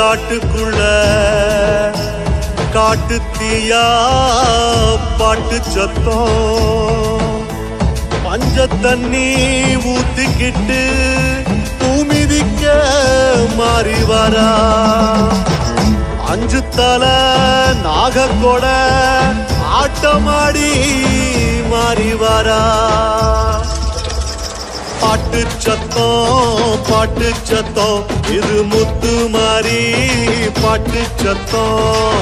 காட்டுக்குள்ள காட்டு தீயா பாட்டு சத்தம் பஞ்ச தண்ணி ஊத்திக்கிட்டு பூமிதிக்க மாறி வரா அஞ்சு தலை நாகக்கொட ஆட்டமாடி மாறி வரா பாட்டு சத்தம் இது முத்து மாறி பாட்டு சத்தம்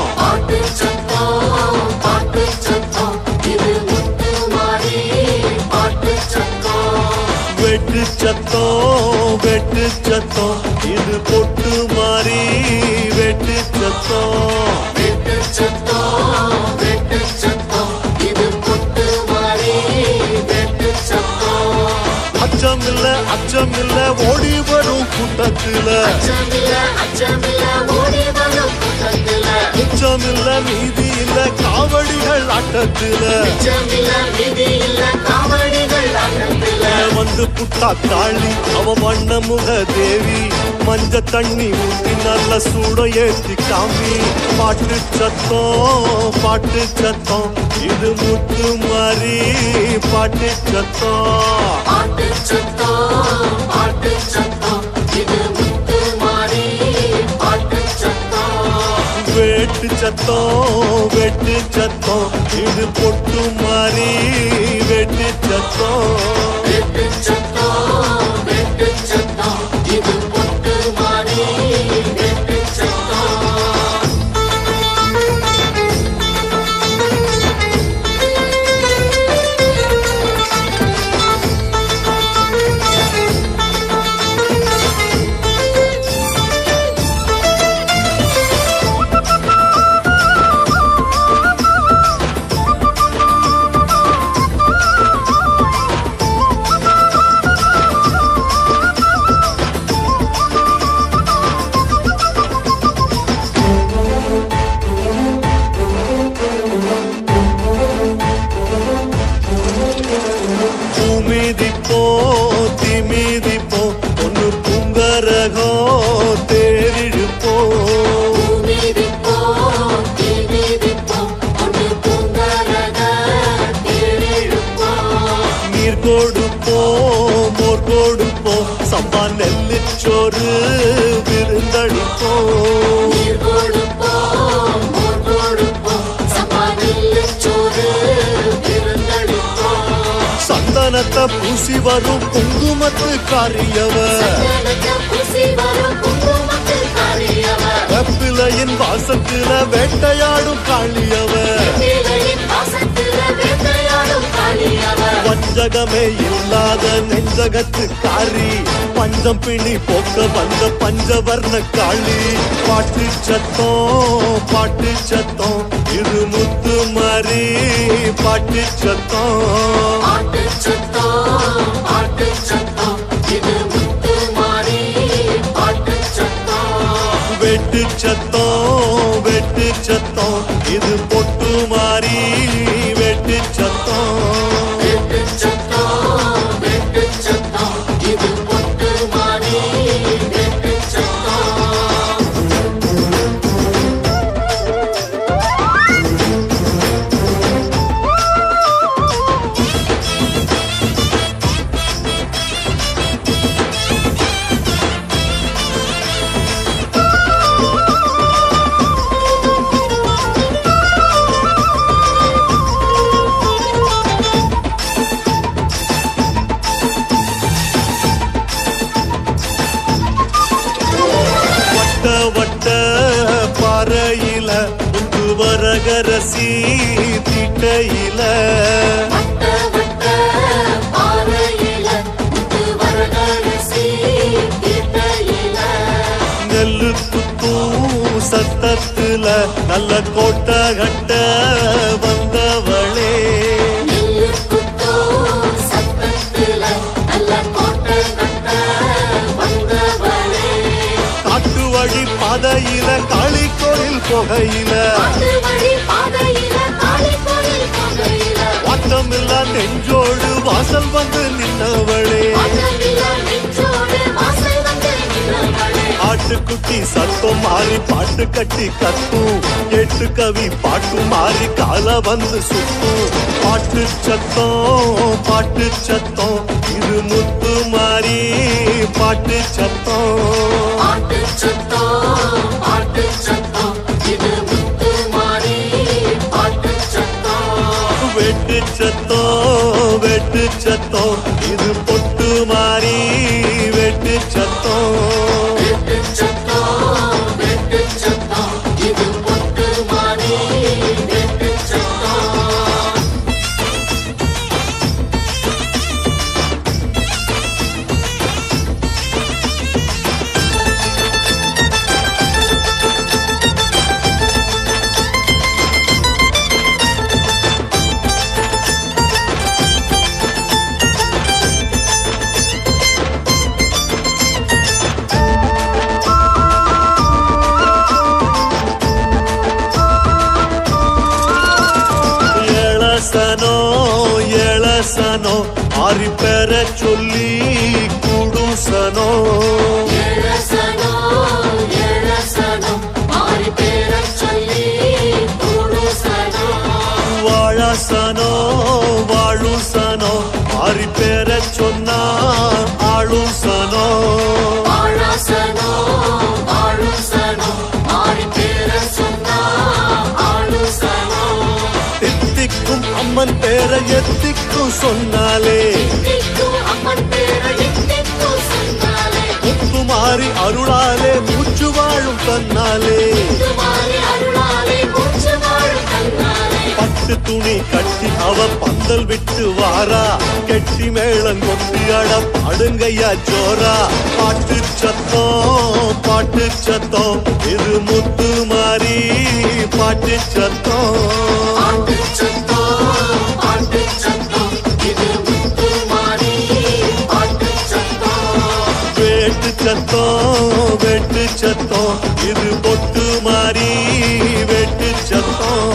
வெட்டு சத்தம் இது பொட்டு மாறி வெட்டு சத்தம் அச்சமில்ல ஓடி வரும் கூட்டத்துல அச்சமில்ல மீதி இல்ல காவடிகள் ஆட்டத்துல வந்து புட்டா காளி அவ வண்ண முக தேவி மஞ்ச தண்ணி ஊட்டி நல்ல சூட ஏற்றி காமி பாட்டு சத்தம் இது முத்து மாறி பாட்டு சத்தம் வெட்டு சத்தம் இது பொட்டு மாறி வெட்டு சத்தம் இது பொட்டு மாறி வெட்டு சத்தம் சம்பா நெல்லிச்சோறு விருந்தளிப்போம் சந்தனத்தை பூசி வரும் குங்குமத்து காரியவர் வெப்பிலையின் வாசத்தில வேட்டையாடும் காளியவர் வஞ்சகமே இல்லாத நெஞ்சகத்து காரி பஞ்சம் பிணி போக்க வந்த பஞ்சவர்ண காளி பாட்டு சத்தம் இது முத்து மாறி பாட்டு சத்தம் வெட்டு சத்தம் இது பொட்டு மாறி வெட்டு சத்தம் பாறையில முத்து வரகரசி திட்டையில நெல்லு குத்தும் சத்தத்துல நல்ல கோட்டை கட்ட வந்தவளே காட்டு வழி பாதையில காளி கோயில் புகையில வாட்டமில்லா நெஞ்சோடு வாசல் வந்து நின்னவளே ஆட்டுக்குட்டி சத்தம் மாறி பாட்டு கட்டி கத்தும் எட்டு கவி பாட்டு மாறி கால வந்து சுத்தும் பாட்டு சத்தம் இது முத்து மாறி பாட்டு சத்தம் வெட்டு சத்தம் இது பொட்டு மாறி வெட்டு சத்தம் எழசனோ ஆறி பெற சொல்லி குடுசனோ வாழசனோ வாழுசனோ ஆறி பெற சொன்னா ஆளுசனோ தித்திக்கும் அம்மன் பேர எத்திக்கும் சொன்னாலே முத்துமாரி அருளாலே மூச்சு வாழும் தன்னாலே பட்டு துணி கட்டி அவ பந்தல் விட்டு வாரா கெட்டி மேளம் கொட்டி அட பாடுங்கையா ஜோரா பாட்டு சத்தம் இது முத்து மாறி பாட்டு சத்தம் வெட்டு சத்தம் இது பொட்டு மாறி வெட்டு சத்தம்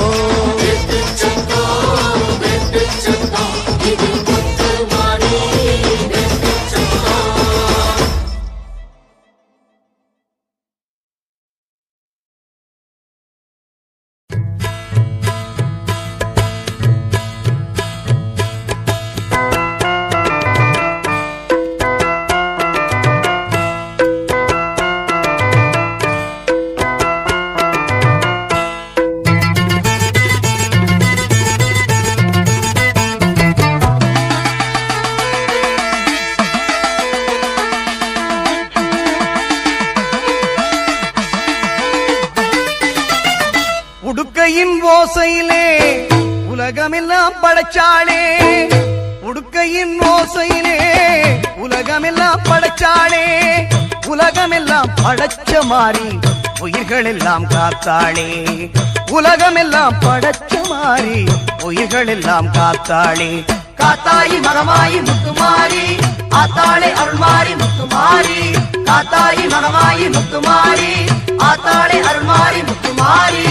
உடுக்கையின் ஓசையிலே உலகமெல்லாம் படைச்சாளே உடுக்கையின் ஓசையிலே உலகமெல்லாம் படைச்சாளே உலகமெல்லாம் படைச்ச மாறி உயிர்கள் எல்லாம் காத்தாளே உலகமெல்லாம் படைச்ச மாறி உயிர்கள் எல்லாம் காத்தாளே காத்தாயி மகமாயி முத்துமாரி ஆத்தாளே அருள்மாரி முத்துமாரி காத்தாயி மகமாயி முத்துமாரி ஆத்தாளே அருள்மாரி முத்துமாரி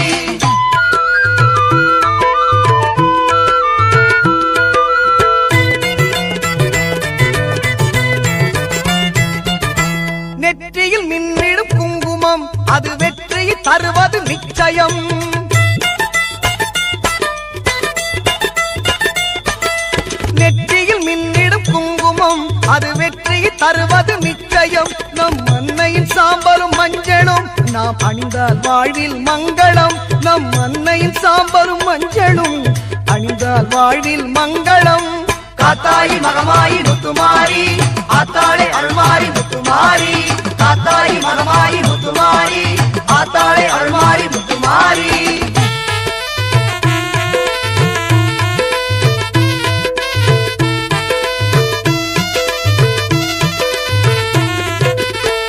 நெற்றியில் மின்னிடும் குங்குமம் அது வெற்றியை தருவது நிச்சயம் நெற்றியில் மின்னிடும் குங்குமம் அது வெற்றியை தருவது நிச்சயம் நம் அன்னையின் சாம்பலும் மஞ்சளும் நாம் அணிந்தால் வாழ்வில் மங்களம் நம் அன்னையின் சாம்பலும் மஞ்சளும் அணிந்தால் வாழ்வில் மங்களம் காத்தாயி மகமாயி முத்துமாரி ஆத்தாளே அருள்மாரி முத்துமாரி காத்தாயி மகமாயி முத்துமாரி ஆத்தாளே அருள்மாரி முத்துமாரி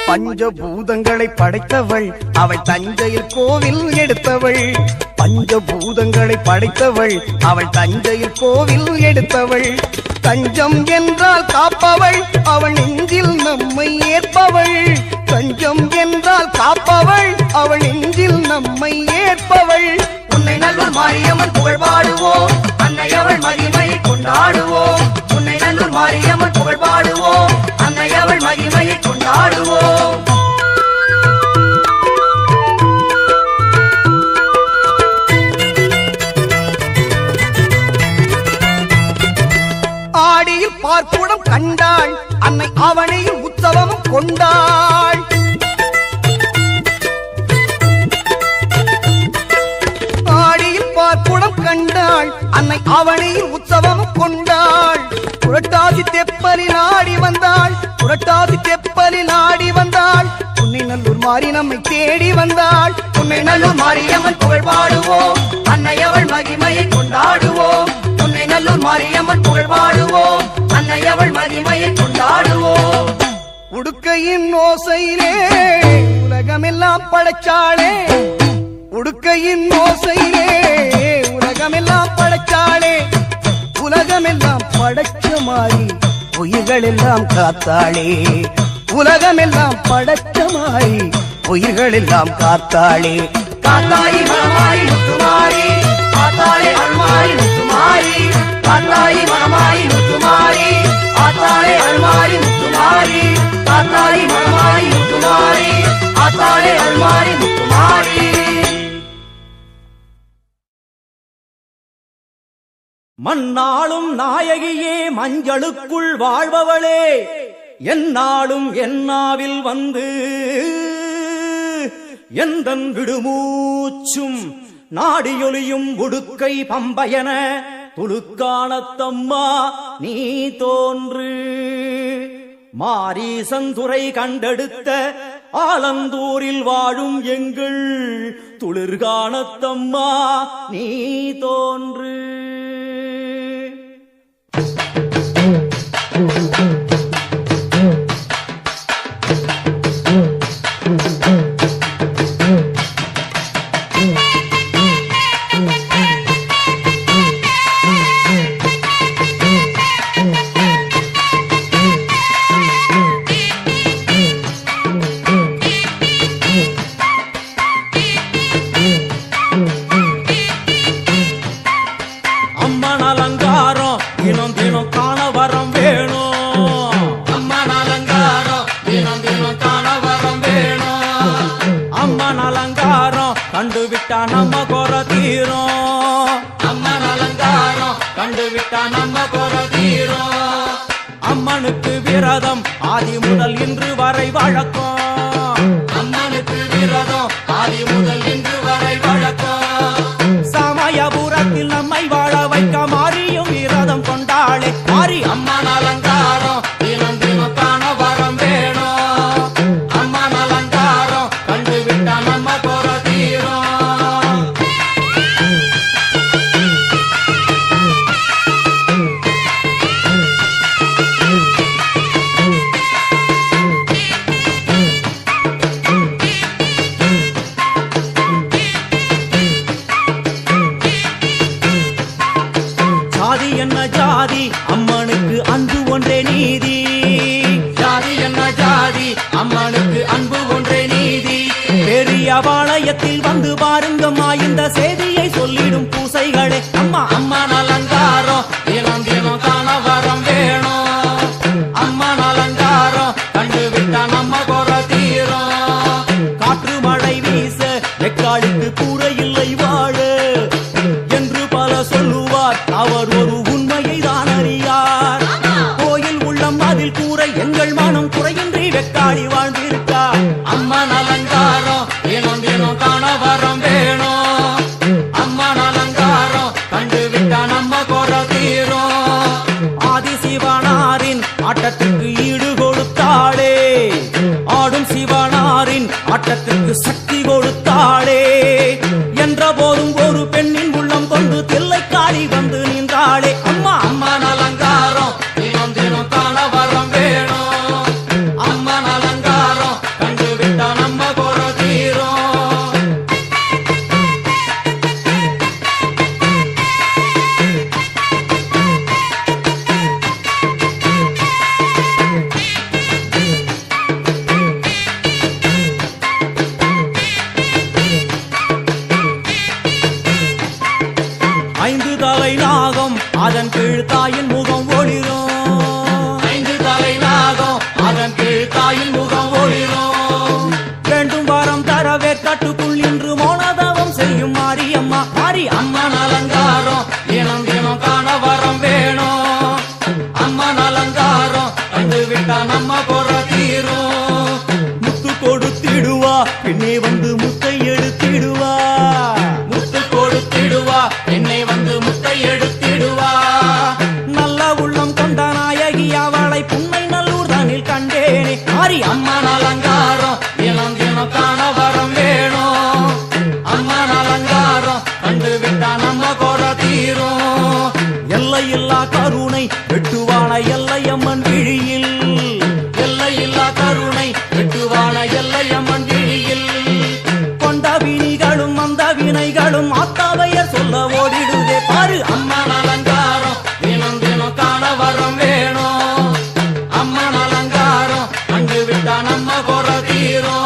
பஞ்சபூதங்களை படைத்தவள் அவள் தஞ்சையில் கோவில் எடுத்தவள் பஞ்சபூதங்களை படைத்தவள் அவள் தஞ்சையில் கோவில் எடுத்தவள் தஞ்சம் என்றால் காப்பவள் அவள் நெஞ்சில் நம்மை ஏற்பவள் தஞ்சம் என்றால் காப்பவள் அவள் நெஞ்சில் நம்மை ஏற்பவள் உன்னை நல்லூர் மாரியம்மன் புகழ் பாடுவோம் அன்னை அவள் மகிமையை கொண்டாடுவோம் உன்னை நல்லூர் மாரியம்மன் புகழ் பாடுவோம் அன்னை அவள் மகிமையை கொண்டாடுவோம் ஆடியில் பார்ப்புடம் கண்டாள் அன்னை அவனையில் உற்சவமும் கொண்டாள் ஆடியில் பார்ப்புடம் கண்டாள் அன்னை அவனையில் உற்சவமும் கொண்டாள் புரட்டாசி தெப்பலில் ஆடி வந்தாள் புரட்டாசி தெப்பலில் ஆடி வந்தாள் உன்னை நல்லூர் மாறி நம்மை தேடி வந்தாள் உன்னை நல்லூர் மாரியம்மன் புகழ் பாடுவோம் அன்னை அவள் மகிமையை கொண்டாடுவோம் உன்னை நல்லூர் மாரியம்மன் புகழ் பாடுவோம் அன்னை அவள் மகிமையை கொண்டாடுவோம் உடுக்கையின் ஓசையிலே உலகமெல்லாம் படைச்சாளே உடுக்கையின் ஓசையிலே உலகமெல்லாம் படைச்சாளே உலகமெல்லாம் படைச்ச மாறி உயிர்கள் எல்லாம் காத்தாளே உலகமெல்லாம் படைச்ச மாறி உயிர்கள் எல்லாம் காத்தாளே காத்தாயி மகமாயி முத்துமாரி ஆத்தாளே அருள்மாரி முத்துமாரி காத்தாயி மகமாயி முத்துமாரி ஆத்தாளே அருள்மாரி முத்துமாரி காத்தாயி மகமாயி முத்துமாரி ஆத்தாளே அருள்மாரி முத்துமாரி மண்ணாளும் நாயகியே மஞ்சளுக்குள் வாழ்பவளே என்னாலும் என்னாவில் வந்து எந்தன் விடுமூச்சும் நாடியொலியும் உடுக்கை பம்பயன துளுக்கானத்தம்மா நீ தோன்று மாரீசந்துரை கண்டெடுத்த ஆலந்தூரில் வாழும் எங்கள் துளிர்கானத்தம்மா நீ தோன்று கண்டுவிட்டா நம்ம குறை தீரும் அம்மன் அலங்காரம் கண்டுவிட்டா நம்ம குறை தீரும் அம்மனுக்கு விரதம் ஆதி முதல் இன்று வரை வழக்கம் அம்மனுக்கு விரதம் ஆதி முதல் இன்று வரை வழக்கம் சமயபுரத்தில் நம்மை வாழ வைக்க மாறியும் விரதம் கொண்டாளே மாறி அம்மன் அலங்காரம் தினம் தினம் காண வரம் வேணும் அம்மன் அலங்காரம் கண்டுவிட்டா நம்ம குறை தீரும் ஒன்றே நீதி. ஜாதி என்ன ஜாதி, அம்மனுக்கு அன்பு ஒன்றே நீதி. பெரிய பாளையத்தில் வந்து பாருங்கம்மா இந்த செய்தியை சொல்லிடும் பூசைகளே. அம்மா அம்மன் அலங்காரம் தினம் தினம் காண வரம் வேணும். அம்மன் அலங்காரம் கண்டு விட்டா நம்ம குறை தீரும். காற்று மழை வீச வெக்காளிக்கு கூரை இல்லை வாழ என்று பல சொல்லுவார், அவர் ஒரு உண்மையை தான் அறியார். கோயில் உள்ளம் அதில் கூரை எங்கள் மனம் குறையின்றி வெக்காளி வாழ்ந்திருக்கார். அம்மன் அலங்காரம் தினம் தினம் காண வரம் வேணும். அம்மன் அலங்காரம் கண்டு விட்டா நம்ம குறை தீரும். ஆதிசிவனாரின் ஆட்டத்திற்கு ஈடு கொடுத்தாளே, ஆடும் சிவனாரின் ஆட்டத்திற்கு சக்தி கொடுத்தாளே. என்ற போதும் ஒரு பெண்ணின் உள்ளம் கொண்டு தில்லைக்காளி வந்து நின்றாளே. அம்மா அம்மன் அலங்காரம் தினம் தினம் காண வரம் வேணும். அம்மன் அலங்காரம் கண்டு விட்டா நம்ம குறை தீரும். 5 தலை நாகம் அதன் கீழ் தாயின் முகம் ஒளிரும். 5 தலை நாகம் அதன் கீழ் தாயின் முகம் ஒளிரும். வேண்டும் வாரம் தரவே காட்டுக்குள் இன்று மௌனதவம் செய்யும் மாரியம்மா. மாரி அம்மன் அலங்காரம் தினம் தினம் காண வரம் வேணும். அம்மன் அலங்காரம் கண்டு விட்டா நம்ம குறை தீரும். முத்து கொடுத்திடுவா, பின்னே வந்து முத்தை எடுத்திடுவா. முத்து கொடுத்திடுவா, என்னை வந்து முத்தை எடுத்திடுவா. நல்ல உள்ளம் கொண்ட நாயகி அவளை புன்னை நல்லூர் தானில் கண்டேனே. மாரி அம்மன் அலங்காரம் தினம் தினம் காண வரம் வேணும். அம்மன் அலங்காரம் கண்டு விட்டா நம்ம குறை தீரும். எல்லையில்லா கருணை வெட்டுவான எல்லையம்மன் விழியில். எல்லையில்லா கருணை வெட்டுவான எல்லையம்மன் விழியில். கொண்ட வினிகளும் அந்த வினைகளும் ஆத்தாவையர் சொல்ல ஓடிடுதே. பாரு அம்மன் அலங்காரம் தினம் தினம் காண வரம் வேணும். அம்மன் அலங்காரம் கண்டு விட்டா நம்ம குறை தீரும்.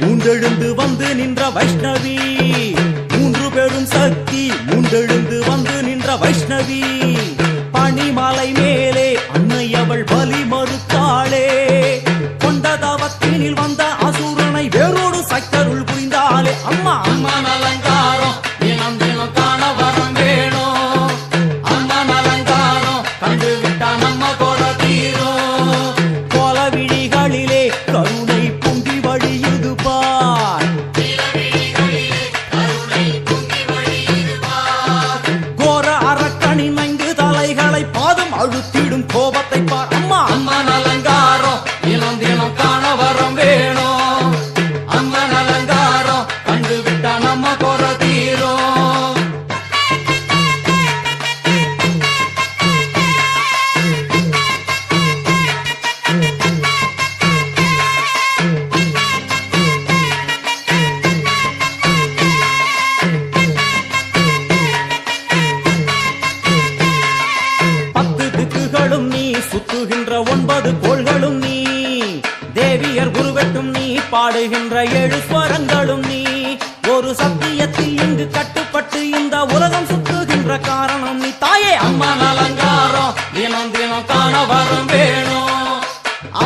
மூன்றெழுந்து வந்து நின்ற வைஷ்ணவி. 3 பெரும் சக்தி மூன்றெழுந்து வந்து நின்ற வைஷ்ணவி. பனிமலை மேலே அன்னை அவள் பலி மறுத்தாளே. கொண்ட தவத்தினில் வந்த அசுரனை வேரோடு சக்தருள் புரிந்தாளே. அம்மா அம்மன் அலங்காரம் தினம் தினம் காண வரம் வேணும். அம்மன் அலங்காரம் கண்டு விட்டா நம்ம குறை தீரும். கோல விழிகளிலே கருணை பொங்கி வழியுது பார். கோர அரக்கனின் 5 தலைகளை பாதம் அழுத்திடும் கோபத்தை பார். அம்மா அம்மன் அலங்காரம் தினம் தினம் காண வரம் வேணும். அம்மன் அலங்காரம் கண்டு விட்டா நம்ம குறை தீரும். சுத்துகின்ற 9 கோள்களும் நீ. தேவியர் குருவெட்டும் நீ, பாடுகின்ற 7 ஸ்வரங்களும் நீ. ஒரு சத்தியத்தில் இங்கு கட்டுப்பட்டு இந்த உலகம் சுத்துகின்ற காரணம் நீ தாயே. அம்மன் அலங்காரம் தினம் தினம் காண வரம் வேணும்.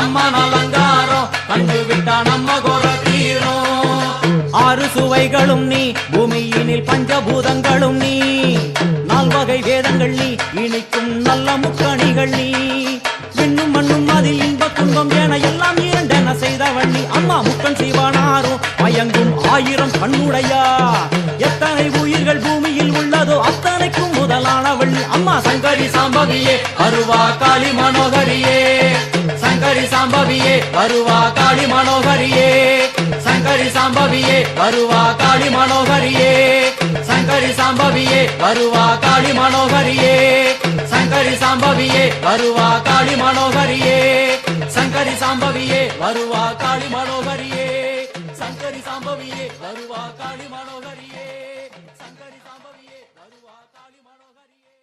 அம்மன் அலங்காரம் கண்டு விட்டா நம்ம குறை தீரும். 6 சுவைகளும் நீ, பூமியினில் பஞ்சபூதங்களும் நீ. 4 வகை வேதங்கள் நீ, இனிக்கும் நல்ல முக்கணிகள் நீ. விண்ணும் மண்ணும் அதில் இன்ப துன்பம் என எல்லாம் இரண்டென செய்தவள் நீ. அம்மா முக்கன் சிவனாரும் மயங்கும் 1000 கண்ணுடையா. எத்தனை உயிர்கள் பூமியில் உள்ளதோ அத்தனைக்கும் முதலானவள் நீ. அம்மா சங்கரி சாம்பவியே அருவா காளி மனோகரியே. சங்கரி சாம்பவியே அருவா காளி மனோகரியே. சங்கரி சாம்பவியே அருவா காளி மனோகரியே. சங்கரி சாம்பவியே வருவா காளி மனோகரியே சங்கரி சாம்பவியே வருவா காளி மனோகரியே சங்கரி சாம்பவியே வருவா காளி மனோகரியே சங்கரி சாம்பவியே வருவா காளி மனோகரியே சங்கரி சாம்பவியே வருவா காளி மனோகரியே